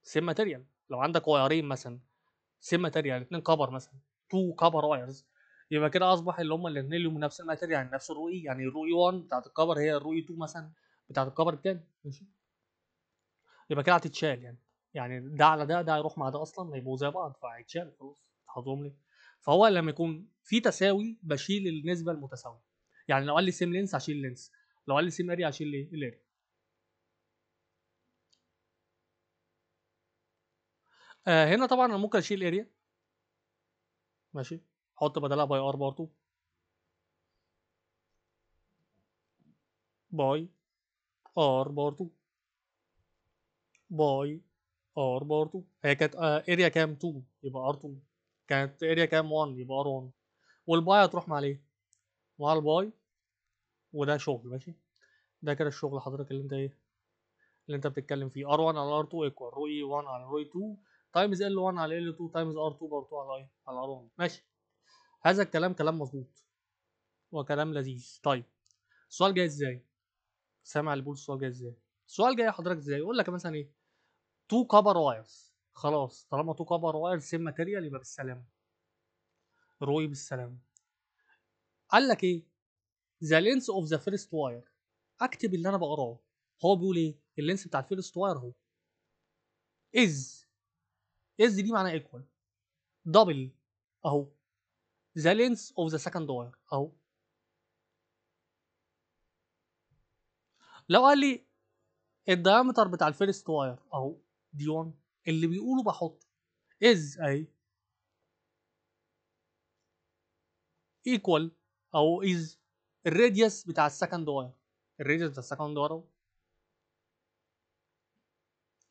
سيم ماتيريال. لو عندك وايرين مثلا سيم ماتيريال، اتنين كبر مثلا، تو كبر وايرز، يبقى كده اصبح اللي هم الاثنين اللي هم نفس الماتيريال، يعني نفس الرو اي. يعني الرو اي 1 بتاعت الكبر هي الرو اي 2 مثلا بتاعت الكبر التاني، ماشي. يبقى كده هتتشال يعني ده على ده هيروح مع ده اصلا هيبقوا زي بعض، فهيتشال خلاص، تحطهم ليه؟ فهو لما يكون في تساوي بشيل النسبه المتساويه. يعني لو قال لي سيم لينس هشيل لينس، لو قال لي سيم اريا هشيل ايه؟ الاريا. هنا طبعا انا ممكن اشيل اريا، ماشي، احط بدلها باي ار برضه، باي ار برضه، باي ار برضه. هي كانت اريا كام؟ 2 يبقى ار 2. كانت اريا كام؟ 1 يبقى ار 1. والباي هتروح مع الايه؟ مع الباي. وده شغل ماشي. ده كده الشغل حضرتك اللي انت ايه؟ اللي انت بتتكلم فيه. ار1 على ار2 ايكوال رو اي 1 على رو اي 2 تايمز ال1 على ال2 تايمز ار2 بار2 على ايه؟ على ار1. ماشي. هذا الكلام كلام مظبوط وكلام لذيذ. طيب السؤال جاي ازاي؟ سامع اللي بيقول السؤال جاي ازاي؟ السؤال جاي حضرتك ازاي؟ يقول لك مثلا ايه؟ تو كبر وايرز. خلاص طالما تو كبر وايرز سيم ماتيريال يبقى بالسلامه، روي بالسلامه. قال لك ايه؟ ذا لينس اوف ذا فيرست واير. اكتب اللي انا بقراه. هو بيقول ايه؟ اللينس بتاع الفيرست واير اهو از دي معناها ايكوال دبل اهو ذا لينس اوف ذا سكند واير اهو. لو قال لي الدايمتر بتاع الفيرست واير اهو دي 1، اللي بيقوله بحطه از اهي ايكوال او از الراديوس بتاع السكند واير. الراديوس بتاع السكند واير اهو.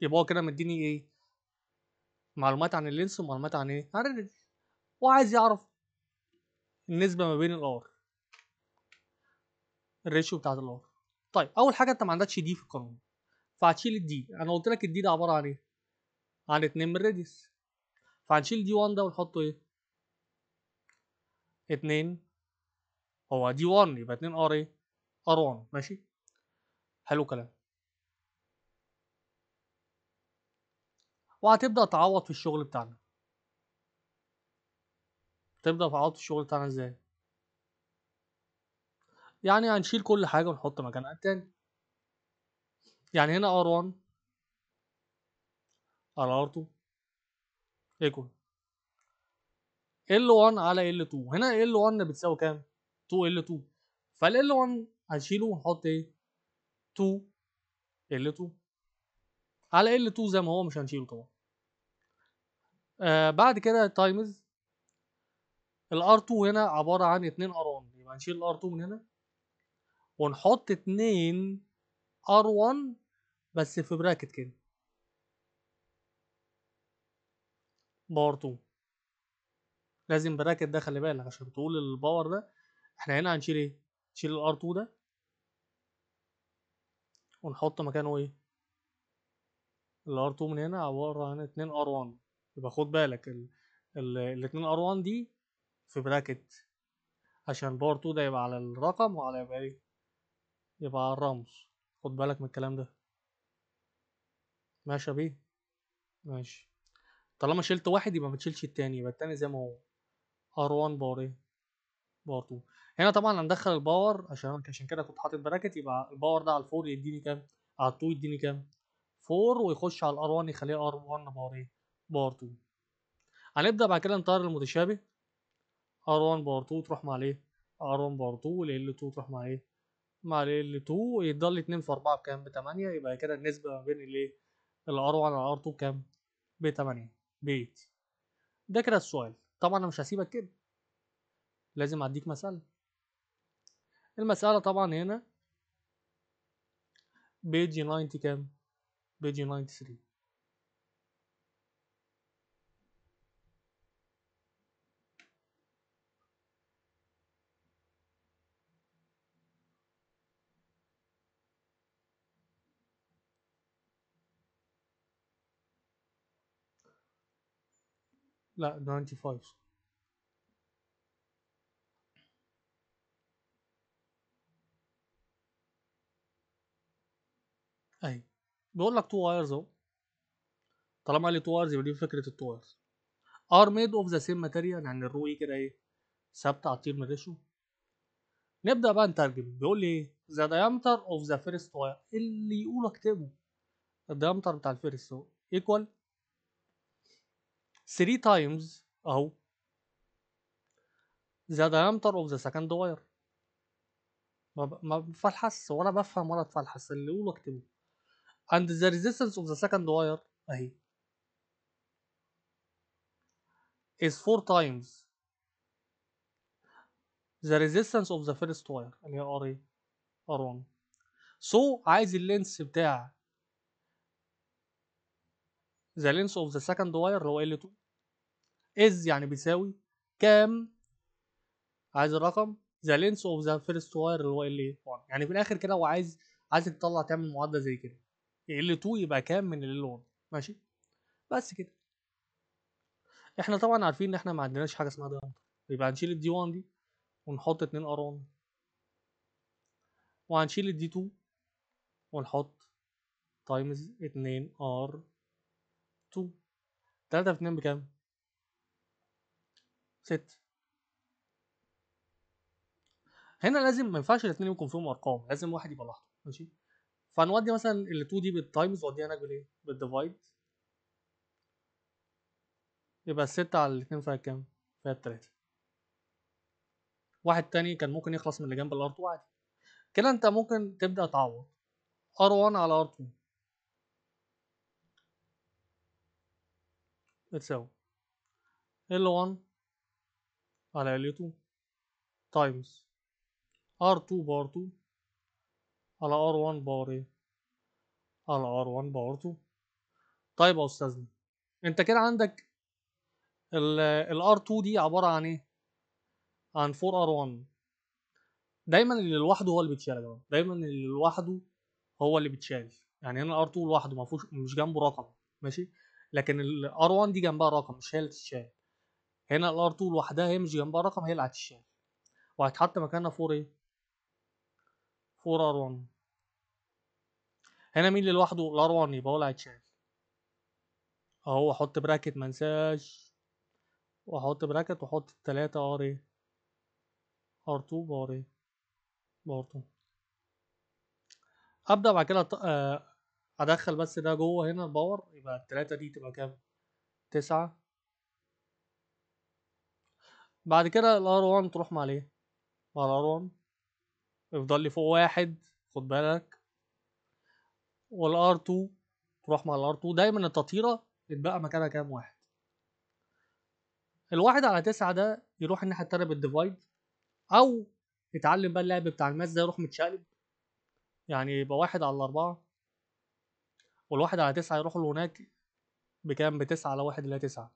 يبقى هو كده مديني ايه؟ معلومات عن اللينس ومعلومات عن ايه؟ عن الراديوس. وعايز يعرف النسبه ما بين الار، الريشيو بتاعت الار. طيب اول حاجه انت ما عندكش دي في القانون، فهتشيل الدي. انا قلت لك الدي ده عباره عن ايه؟ عن 2 من الراديوس. فهنشيل دي 1 ده ونحطه ايه؟ 2. هو دي 1 يبقى 2 ار ايه؟ ار 1. ماشي، حلو كلام. وهتبدا تعوض في الشغل بتاعنا. تبدا تعوض في الشغل بتاعنا ازاي؟ يعني هنشيل كل حاجه ونحط مكانها التاني. يعني هنا ار 1 على ار 2 ايكوال ال 1 على ال 2. هنا ال 1 بتساوي كام؟ 2 ال 2. فال 1 هنشيله ونحط ايه؟ 2 ال 2 على ال 2 زي ما هو، مش هنشيله طبعا. بعد كده تايمز الار 2 هنا عباره عن 2 ار 1. يبقى هنشيل الار 2 من هنا ونحط 2 ار 1 بس في براكت كده باور 2. لازم براكت ده، خلي بالك عشان تقول الباور ده. احنا هنا هنشيل ايه؟ نشيل الار 2 ده ونحط مكانه ايه؟ الار 2 من هنا عباره عن 2 ار 1. يبقى خد بالك ال 2 ار 1 دي في براكت عشان باور 2 ده يبقى على الرقم وعلى يبقى ايه؟ يبقى على الرمز. خد بالك من الكلام ده. ماشي يا بيه؟ ماشي. طالما شلت واحد يبقى ما تشيلش التاني، يبقى التاني زي ما هو ار 1 باور ايه؟ باور 2. هنا طبعا هندخل الباور عشان كده كنت حاطط براكت. يبقى الباور ده على الفور يديني كام؟ على 2 يديني كام؟ 4. ويخش على الار 1 يخليه ار 1 باور ايه؟ باور 2. هنبدا بعد كده نطير المتشابه. ار 1 باور 2 تروح مع الايه؟ ار 1 باور 2. ال 2 تروح مع ايه؟ مع ال 2. يضل 2 في 4 بكام؟ ب 8. يبقى كده النسبه ما بين الايه؟ الار 1 على ار 2 كام؟ ب 8 بيت. ده كده السؤال. طبعا انا مش هسيبك كده، لازم اديك مساله. المساله طبعا هنا بيج 90 كام؟ بيج 93. لا 95. اهي بيقول لك 2 وايرز اهو. طالما قال لي 2 وايرز يبقى دي فكره ال 2 وايرز ار ميد اوف ذا سيم ماتيريال. يعني الرو ايه كده ايه؟ ثابته على الطير من الريشيو. نبدا بقى نترجم. بيقول لي ايه؟ ذا diameter اوف ذا فيرست واير. اللي يقوله اكتبه. الديامتر بتاع الفيرست اهو ايكوال 3 تايمز اهو ذا diameter اوف ذا سكند واير. ما بفلحس ولا بفهم ولا اتفلحس، اللي يقوله اكتبه. and the resistance of the second wire اهي is 4 times the resistance of the first wire اللي هي ار ايه؟ ار 1. so عايز اللينس بتاع the length of the second wire اللي هو ال 2 is يعني بيساوي كام؟ عايز الرقم. the length of the first wire اللي هو ال 1. يعني في الاخر كده هو عايزك تطلع تعمل معادله زي كده. ال 2 يبقى كام من ال 1. ماشي، بس كده. احنا طبعا عارفين ان احنا ما عندناش حاجه اسمها دايمتر. يبقى هنشيل الدي 1 دي ونحط 2 ار 1. وهنشيل الدي 2 ونحط تايمز 2 ار 2. 3 في 2 بكام؟ 6. هنا لازم ما ينفعش الاثنين يكون فيهم ارقام، لازم واحد يبقى لوحده. ماشي، فنودي مثلا ال 2 دي بالتايمز واديها هناك بالايه؟ بالديفايد. يبقى 6 على الاثنين فيها كام؟ فيها 3. واحد تاني كان ممكن يخلص من اللي جنب الار 2 عادي. كده انت ممكن تبدا تعوض. ار 1 على ار 2 بتساوي ال 1 على ال 2 تايمز R2 باور 2 على R1 باور ايه على R1 باور 2. طيب يا استاذنا، انت كده عندك ال R2 دي عبارة عن ايه؟ عن 4R1. دايما اللي لوحده هو اللي بيتشال يا جماعة، دايما اللي لوحده هو اللي بيتشال. يعني هنا R2 لوحده ما فيهوش، مش جنبه رقم، ماشي، لكن ال R1 دي جنبها رقم، مش هي اللي تتشال. هنا ال R2 لوحدها هي مش جنبها رقم، هي اللي هتتشال وهيتحط مكانها 4 ايه 4R1. هنا مين اللي لوحده؟ ال R1، يبقى هو اللي هيتشال اهو. احط براكت منساش، واحط براكت واحط التلاتة ار ايه R2 باور ايه باور 2. ابدا بعد كده ادخل بس ده جوه هنا الباور، يبقى التلاتة دي تبقى كام؟ 9. بعد كده ال R1 تروح مع الايه مع ال R1، يفضل لي فوق واحد، خد بالك. وال R2 تروح مع ال R2. دايما التطهيرة يتبقى مكانها كام؟ واحد. الواحد على 9 ده يروح الناحية التانية بالديفايد، أو يتعلم بقى اللعب بتاع الماس ده، يروح متشقلب، يعني يبقى واحد على 4، والواحد على 9 يروح له هناك بكام؟ ب9 على 1 اللي هي 9.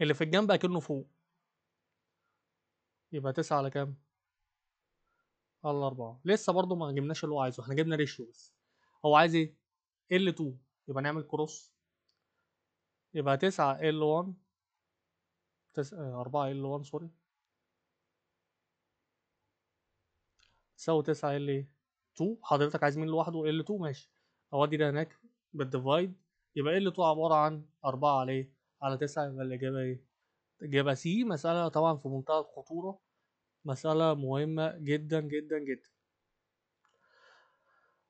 اللي في الجنب أكنه فوق، يبقى 9 على كام؟ على 4. لسه برضه ما جبناش اللي هو عايزه، احنا جبنا ريشيو بس. هو عايز ايه؟ L2. يبقى نعمل كروس، يبقى 9 L1 4 L1 سوري تساوي 9 L2. حضرتك عايز مين لوحده؟ L2 ماشي، اودي ده هناك بالديفايد، يبقى L2 عبارة عن 4 على ايه على 9. يبقى الإجابة ايه؟ الإجابة سي. مسألة طبعا في منتهى الخطورة، مسألة مهمة جدا جدا جدا.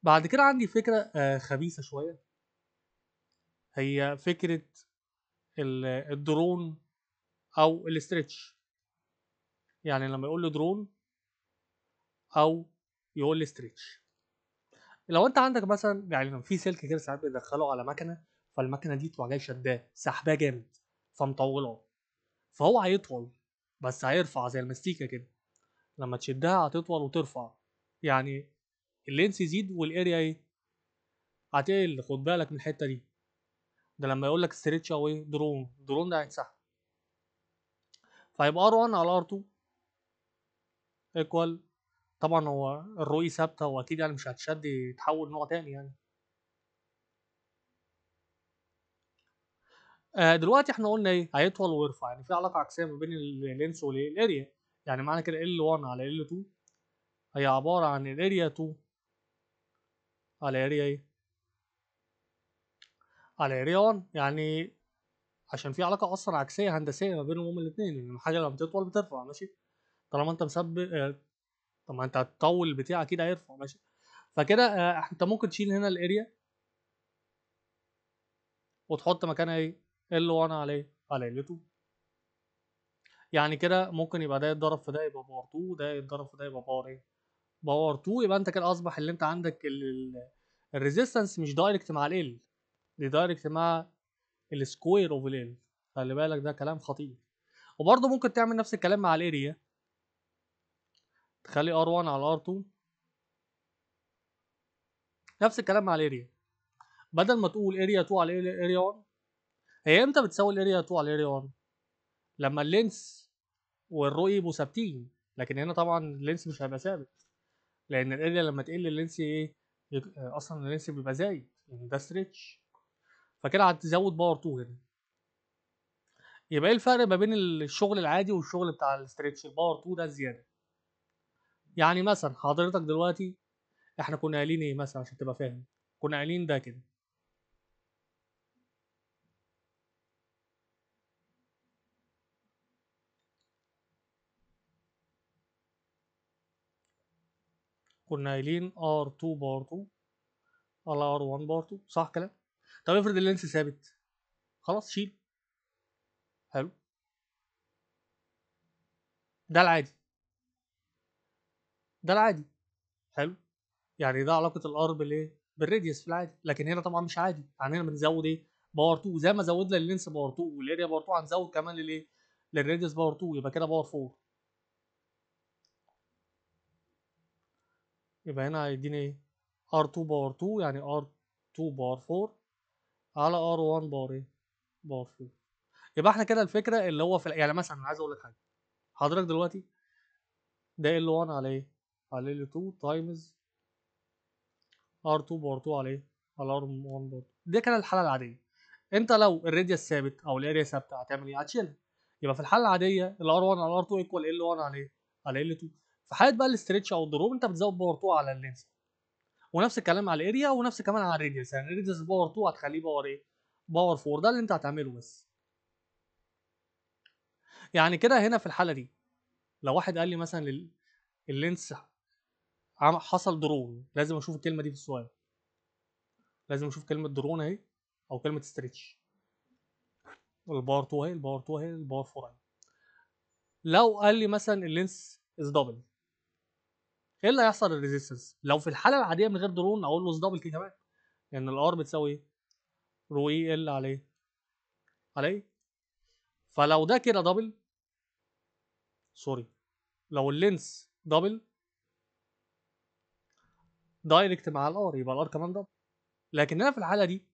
بعد كده عندي فكرة خبيثة شوية، هي فكرة الدرون أو الاسترتش. يعني لما يقول لي درون أو يقول لي استرتش، لو أنت عندك مثلا يعني في سلك كده ساعات بيدخله على مكنة، فالمكنة دي تروح جاي شداه سحباه جامد فمطولاه، فهو هيطول بس هيرفع زي المستيكة كده. لما تشدها هتطول وترفع، يعني اللينس يزيد والاريا ايه هتقل. خد بالك من الحته دي. ده لما يقول لك ستريتش او ايه درون ده هيتسحب. فيبقى R1 على R2 ايكوال، طبعا هو الرؤية ثابته واكيد يعني مش هتشد يتحول نوع تاني يعني. دلوقتي احنا قلنا ايه هيطول ويرفع، يعني في علاقه عكسيه ما بين اللينس والاريا. يعني معنى كده L1 على L2 هي عباره عن الاريا 2 على اريا ايه على اريا 1. يعني عشان في علاقه اصلا عكسيه هندسيه ما بينهم هما الاثنين، ان الحاجه لما بتطول بترفع، ماشي. طالما انت مثبت طب ما انت هتطول البتاع اكيد هيرفع، ماشي. فكده انت ممكن تشيل هنا الاريا وتحط مكانها ايه L1 على ايه على L2. يعني كده ممكن يبقى ده يتضرب في ده يبقى باور 2، ده يتضرب في ده يبقى باور ايه باور 2. يبقى انت كده اصبح اللي انت عندك الريزيستنس مش دايركت مع ال، دي دايركت مع السكوير اوف ال. خلي بالك ده كلام خطير. وبرضه ممكن تعمل نفس الكلام مع الاريا، تخلي R1 على R2 نفس الكلام مع الاريا. بدل ما تقول اريا 2 على اريا 1، هي امتى بتساوي الاريا 2 على الاريا 1؟ لما اللينس والرو يبقوا ثابتين. لكن هنا طبعا اللينس مش هيبقى ثابت، لان الاريا لما تقل اللينس ايه اصلا اللينس بيبقى زايد، يعني ده ستريتش، فكده هتزود باور 2 هنا. يبقى ايه الفرق ما بين الشغل العادي والشغل بتاع الاستريتش؟ الباور 2 ده زياده. يعني مثلا حضرتك دلوقتي احنا كنا قايلين ايه مثلا عشان تبقى فاهم؟ كنا قايلين ده كده، كنا قايلين R2 باور 2 على R1 باور 2، صح كلام؟ طب افرض اللينس ثابت، خلاص شيل. حلو، ده العادي، ده العادي. حلو، يعني ده علاقه الار بالايه بالراديوس في العادي. لكن هنا طبعا مش عادي، يعني هنا بنزود ايه باور 2. زي ما زودنا اللينس باور 2 والاريا باور 2 هنزود كمان الايه للراديوس باور 2 يبقى كده باور 4. يبقى هنا هيديني ايه؟ R2 باور 2 يعني R2 باور 4 على R1 باور ايه؟ باور 4. يبقى احنا كده الفكره اللي هو في يعني مثلا عايز اقول لك حاجه. حضرتك دلوقتي ده L1 على ايه؟ على L2 تايمز R2 باور 2 على ايه؟ على R1 باور 2. دي كده الحاله العاديه. انت لو الراديوس ثابت او الاريا ثابته هتعمل ايه؟ هتشيلها. يبقى في الحاله العاديه ال R1 على R2 ايكوال L1 على ايه؟ على L2. في حاله بقى الاسترتش او الدروب انت بتزود باور 2 على اللينس. ونفس الكلام على الاريا ونفس الكلام على الراديوس. يعني الراديوس باور 2 هتخليه باور ايه؟ باور 4. ده اللي انت هتعمله بس. يعني كده هنا في الحاله دي لو واحد قال لي مثلا اللينس حصل درون، لازم اشوف الكلمه دي في السؤال. لازم اشوف كلمه درون اهي او كلمه ستريتش. الباور 2 اهي، الباور 2 اهي، الباور 4 اهي. لو قال لي مثلا اللينس از دبل، ايه اللي هيحصل للريزيستنس؟ لو في الحاله العاديه من غير درون اقول له از دبل كده كمان. لان الار بتساوي ايه؟ رو اي ال عليه عليه. فلو ده كده دبل، سوري، لو اللينس دبل دايركت مع الار يبقى الار كمان دبل. لكن هنا في الحاله دي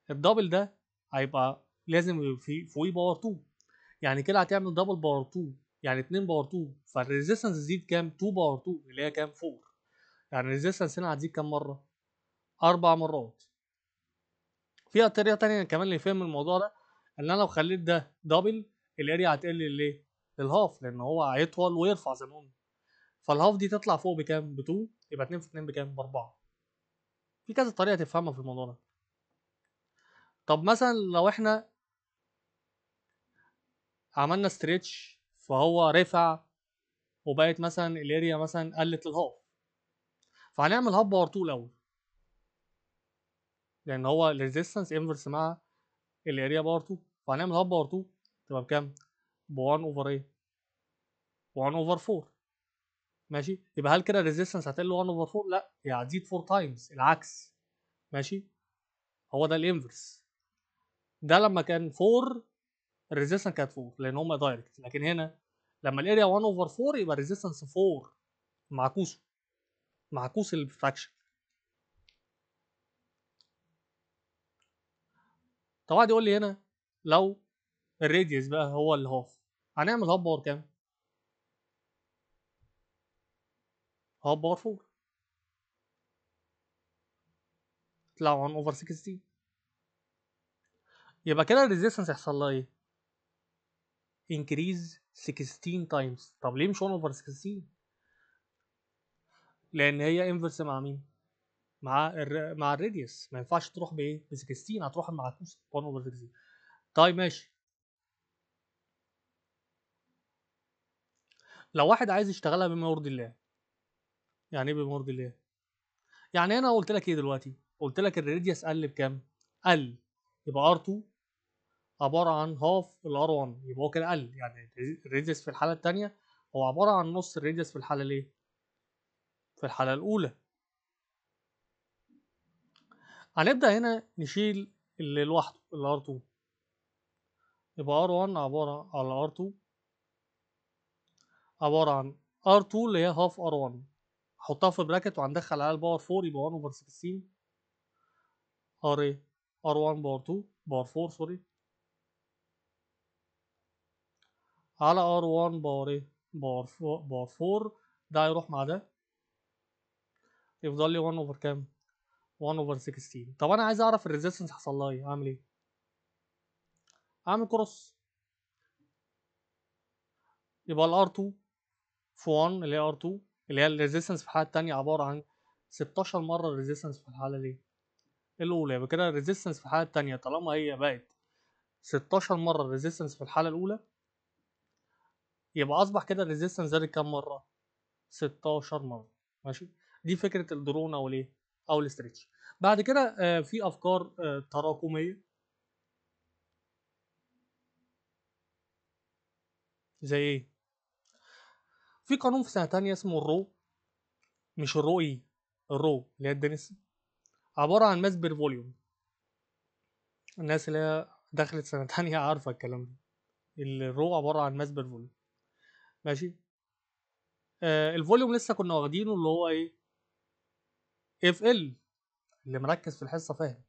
الدبل ده هيبقى لازم يبقى فوقيه باور 2. يعني كده هتعمل دبل باور 2 يعني 2 باور 2. فالريزيستنس تزيد كام؟ 2 باور 2 اللي هي كام؟ 4. يعني الريزيستنس هنا هتزيد كام مره؟ 4 مرات. فيها طريقه تانية كمان اللي يفهم الموضوع ده، ان انا لو خليت ده دبل الاريا هتقل ليه؟ للهاف، لان هو هيطول ويرفع زي ما قلنا. فالهاف دي تطلع فوق بكام؟ ب 2. يبقى 2 في 2 بكام؟ ب 4. في كذا طريقه تفهمها في الموضوع ده. طب مثلا لو احنا عملنا ستريتش فهو رفع وبقت مثلا الاريا مثلا قلت للهاف، فهنعمل هاف باور 2 الاول. لان هو الريزيستنس انفرس مع الاريا باور 2. فهنعمل هاف باور 2 تبقى بكام؟ ب 1 اوفر ايه؟ 1 اوفر 4. ماشي. يبقى هل كده الريزيستنس هتقل 1 اوفر 4؟ لا، هي هتزيد 4 تايمز العكس. ماشي. هو ده الانفرس. ده لما كان 4 الريزيستنس كانت 4 لان هم دايركت. لكن هنا لما الاريا 1 اوفر 4 يبقى الريزيستنس 4 معكوسه، معكوس الفراكشن. طب واحد يقول لي هنا لو الراديوس بقى هو اللي هاف، هنعمل هاف باور كام؟ هاف باور 4 يطلع 1 اوفر 16. يبقى كده الريزيستنس يحصل لها ايه؟ انكريز 16 تايمز. طب ليه مش 1 اوفر 16؟ لان هي انفرس مع مين؟ مع الراديوس. ما ينفعش تروح بايه؟ ب 16، هتروح مع كوس 1 اوفر 16. طيب ماشي. لو واحد عايز يشتغلها بما يرضي الله، يعني ايه بما يرضي الله؟ يعني انا قلت لك ايه دلوقتي؟ قلت لك الراديوس قل بكام؟ قل. يبقى R2 عباره عن هاف الار 1. يبقى هو كده قل. يعني الراديوس في الحاله الثانيه هو عباره عن نص الراديوس في الحاله ليه؟ في الحاله الاولى. هنبدا هنا نشيل اللي لوحده الار 2. يبقى ار 1 عباره على ار 2 عباره عن ار 2 اللي هي هاف ار 1. احطها في براكت وهندخل عليها الباور 4 يبقى 1 اوفر 16 ار ايه؟ ار 1 باور 2 باور 4 سوري على ار 1 باور ايه؟ باور 4 باور 4. ده هيروح مع ده يفضل لي 1 اوفر كام؟ 1 اوفر 16. طب انا عايز اعرف الريزيستنس حصل لها ايه؟ اعمل ايه؟ اعمل كروس. يبقى الار 2 في 1 اللي هي ار 2 اللي هي الريزيستنس في الحاله الثانيه عباره عن 16 مره الريزيستنس في الحاله دي الاولى. يبقى كده الريزيستنس في الحاله الثانيه طالما هي بقت 16 مره الريزيستنس في الحاله الاولى، يبقى اصبح كده الريزيستنس زادت كام مره؟ 16 مره. ماشي. دي فكره الدرون او الايه؟ او الاسترتش. بعد كده في افكار تراكميه زي ايه؟ في قانون في سنه تانية اسمه الرو. مش الرو اي، الرو اللي هي الدنس. عباره عن ماس بير فوليوم. الناس اللي هي دخلت سنه تانية عارفه الكلام ده. الرو عباره عن ماس بير فوليوم. ماشي. الفوليوم لسه كنا واخدينه اللي هو ايه؟ اف ال. اللي مركز في الحصه فاهم.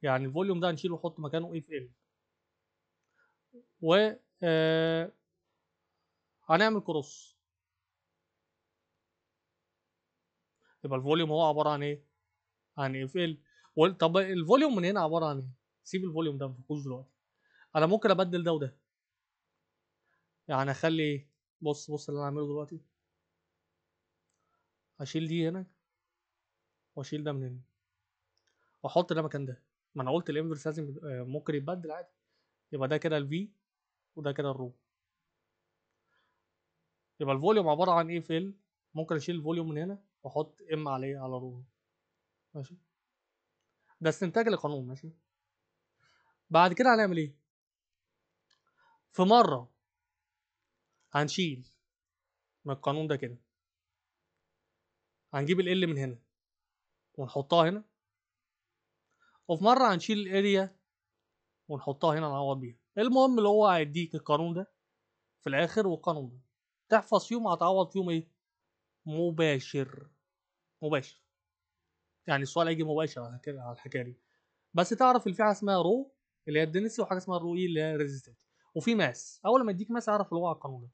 يعني الفوليوم ده هنشيله ونحط مكانه اف ال. و هنعمل كروس. يبقى الفوليوم هو عباره عن ايه؟ عن اف ال. طب الفوليوم من هنا عباره عن ايه؟ سيب الفوليوم ده مفكوش دلوقتي. انا ممكن ابدل ده وده. يعني اخلي ايه؟ بص اللي انا هعمله دلوقتي. اشيل دي هنا واشيل ده من هنا واحط ده مكان ده. ما انا قلت الانفرس لازم ممكن يتبدل عادي. يبقى ده كده الفي وده كده الرو. يبقى الفوليوم عباره عن ايه في ال. ممكن اشيل الفوليوم من هنا واحط ام عليه على رو. ماشي. ده استنتاج القانون. ماشي. بعد كده هنعمل ايه؟ في مره هنشيل من القانون ده كده. هنجيب ال من هنا ونحطها هنا. وفي مره هنشيل الاريا ونحطها هنا نعوض بيها. المهم اللي هو هيديك القانون ده في الاخر والقانون ده تحفظ فيهم هتعوض فيهم ايه؟ مباشر. مباشر. يعني السؤال هيجي مباشر على كده على الحكايه دي. بس تعرف اللي في حاجه اسمها رو اللي هي الدنسي وحاجه اسمها الرو اي اللي هي ريزيستيفيتي. وفي ماس. اول ما يديك ماس اعرف اللي هو على القانون ده.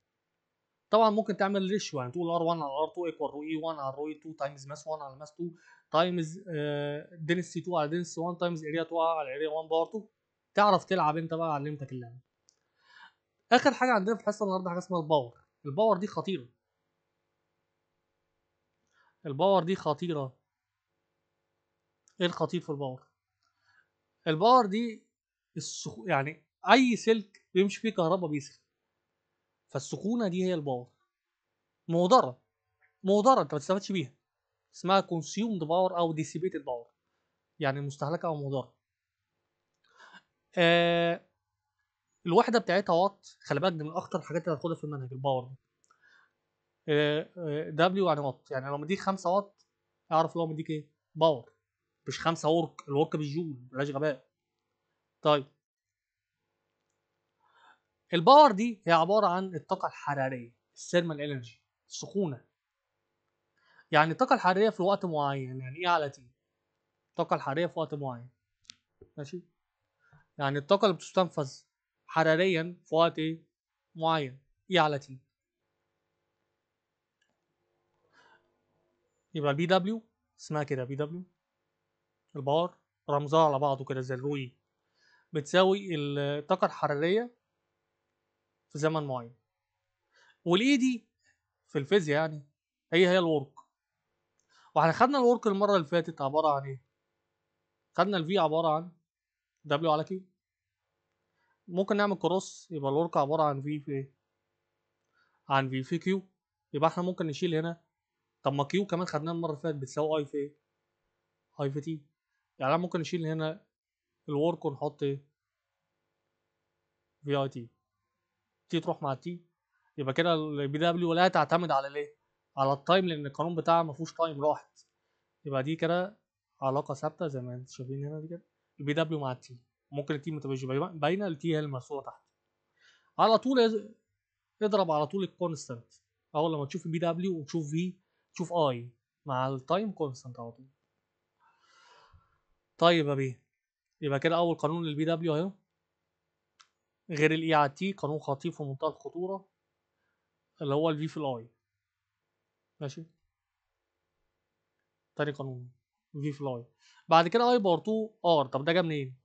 طبعا ممكن تعمل ريشيو يعني تقول ار1 على ار2 ايكوال رو اي 1 على رو اي 2 تايمز ماس 1 على ماس 2 تايمز دنسي 2 على دنسي 1 تايمز اريا 2 على اريا 1 باور 2. تعرف تلعب انت بقى. علمتك اللعبه. اخر حاجه عندنا في الحصه النهارده حاجه اسمها الباور. الباور دي خطيره. الباور دي خطيره. ايه الخطير في الباور؟ الباور دي يعني اي سلك بيمشي فيه كهرباء بيسخن. فالسخونه دي هي الباور. مهدره. مهدره انت ما تستفادش بيها. اسمها كونسيومد باور او ديسيبيتد باور. يعني مستهلكه او مهدره. آه الوحده بتاعتها وات. خلي بالك دي من اخطر الحاجات اللي هتاخدها في المنهج الباور. دبليو يعني وات. يعني لو مديك 5 وات اعرف لو مديك ايه؟ باور. مش 5 ورك. الورك بالجول بلاش غباء. طيب الباور دي هي عباره عن الطاقه الحراريه الثيرمال انرجي. السخونه. يعني الطاقه الحراريه في وقت معين. يعني ايه على تي؟ الطاقه الحراريه في وقت معين. ماشي. يعني الطاقه اللي بتستنفذ حراريا في وقت ايه؟ معين. ايه على تي. يبقى البي دبليو اسمها كده بي دبليو. الباور رمزها على بعضه كده زي الروي. بتساوي الطاقه الحراريه في زمن معين. والاي دي في الفيزياء يعني هي الورك. واحنا خدنا الورك المره اللي فاتت عباره عن ايه؟ خدنا الفي عباره عن دبليو على كيو. ممكن نعمل كروس يبقى الورك عباره عن في في ايه؟ عن في كيو. يبقى احنا ممكن نشيل هنا. طب ما كيو كمان خدناها المره اللي فاتت بتساوي اي في ايه؟ اي في تي. يعني انا ممكن نشيل هنا الورك ونحط ايه؟ في اي تي. تي تروح مع تي. يبقى كده البي دبليو لا تعتمد على الايه؟ على التايم لان القانون بتاعها ما فيهوش تايم راحت. يبقى دي كده علاقه ثابته زي ما انتم شايفين هنا دي كده. البي دبليو مع التي. ممكن التي ما تبقاش باينه. التي هي المرسومه تحت. على طول اضرب على طول الكونستانت. اول لما تشوف البي دبليو وتشوف في تشوف اي مع التايم كونستانت على طول. طيب يا بيه. يبقى كده اول قانون للبي دبليو اهو. غير الاي على تي. قانون خطير في منتهى الخطوره اللي هو الفي في الاي. ماشي. تاني قانون في في الاي. بعد كده اي باور 2 ار. طب ده جه منين؟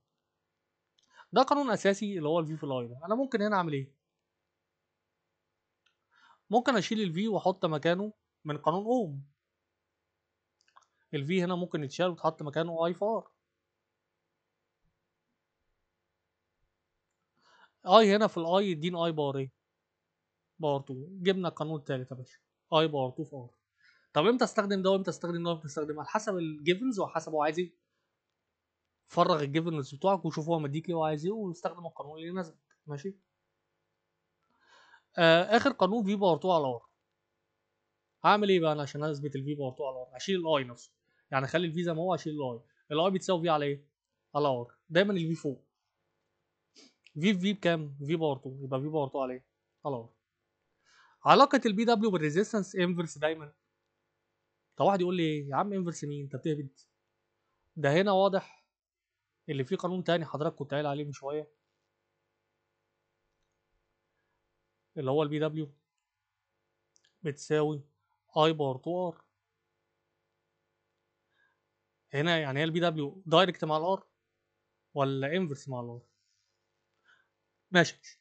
ده قانون اساسي اللي هو الفي في الاي ده. انا ممكن هنا اعمل ايه؟ ممكن اشيل الفي واحط مكانه من قانون اوم. الفي هنا ممكن يتشال وتحط مكانه اي في ار. اي هنا في الاي يديني اي باور ايه؟ باور 2. جبنا القانون التالت يا باشا. اي باور 2 في ار. طب امتى استخدم ده وامتى استخدم ده وامتى استخدم على حسب الجيفنز وحسب هو عايز ايه. فرغ الجيفنز بتوعك وشوف هو مديك ايه وعايز ايه واستخدم القانون اللي يناسبك. ماشي. اخر قانون في باور 2 على ار. هعمل ايه بقى انا عشان اثبت الفي باور 2 على ار؟ اشيل الاي نفسه. يعني اخلي الفي زي ما هو اشيل الاي. الاي بتساوي في على ايه؟ على ار. دايما الفي فوق. في بكام؟ في باور 2، يبقى في باور 2 عليه على ار. علاقه البي دبليو بالريزيستنس انفرس دايما. طب واحد يقول لي ايه يا عم انفرس مين؟ انت بتهبد. ده هنا واضح اللي فيه قانون تاني حضرتك كنت قايل عليه من شويه، اللي هو البي دبليو بتساوي اي باور 2 ار. هنا يعني هي البي دبليو دايركت مع الار ولا انفرس مع الار؟ ماشي.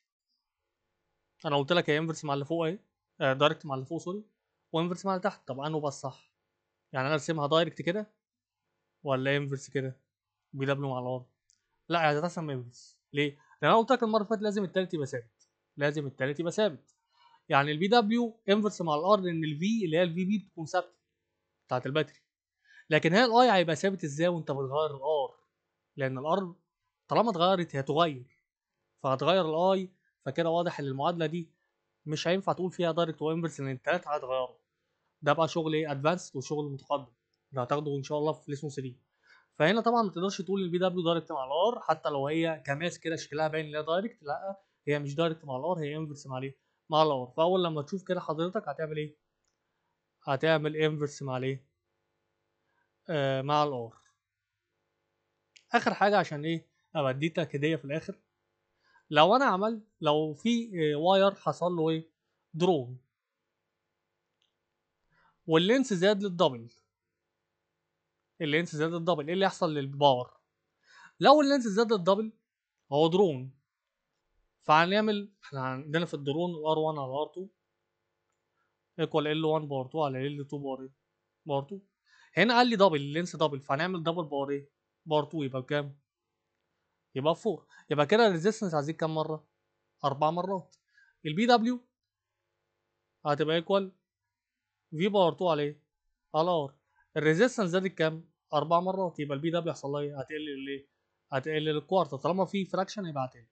انا قلت لك هي انفرس مع اللي فوق اهي، دايركت مع اللي فوق سوري، وانفرس مع اللي تحت. طب انه بس صح؟ يعني انا ارسمها دايركت كده ولا انفرس كده؟ بي دبليو مع الار. لا هتترسم انفرس ليه؟ لان انا قلت لك المره اللي فاتت لازم التالت يبقى ثابت. لازم التالت يبقى ثابت. يعني البي دبليو انفرس مع الار لان الفي اللي هي الفي بي بتكون ثابته بتاعت الباتري. لكن هي الاي هيبقى ثابت ازاي وانت بتغير الار؟ لان الار طالما اتغيرت هي تغير، فهتغير الاي. فكده واضح ان المعادله دي مش هينفع تقول فيها دايركت وانفرس لان التلاته هيتغيروا. ده بقى شغل ايه؟ ادفانسد وشغل متقدم اللي هتاخده ان شاء الله في ليسون 3. فهنا طبعا ما تقدرش تقول البي دبليو دايركت مع الار حتى لو هي كماس كده شكلها باين ان هي دايركت. لا هي مش دايركت مع الار، هي انفرس مع الايه؟ مع الار. فاول لما تشوف كده حضرتك هتعمل ايه؟ هتعمل انفرس مع الايه؟ مع الار. اخر حاجه عشان ايه ابقى اديتك هديه في الاخر. لو انا عملت لو في واير حصل له ايه؟ درون، واللينس زاد للدبل. اللينس زاد للدبل ايه اللي يحصل للباور؟ لو اللينس زاد للدبل هو درون، فهنعمل احنا عندنا في الدرون R1 على R2 ايكوال L1 باور 2 على L2 باور ايه؟ باور 2. هنا قال لي دبل اللينس دبل، فهنعمل دبل باور ايه؟ باور 2. يبقى بكام؟ يبقى 4. يبقى كده الريزيستنس هتزيد كام مره؟ 4 مرات. البي دبليو هتبقى ايكوال في باور 2 على ايه؟ على ار. الريزيستنس زادت كام؟ 4 مرات. يبقى البي دبليو يحصل لها ايه؟ هتقل ليه؟ هتقل للكوارتر. طالما في فراكشن يبقى هتقل.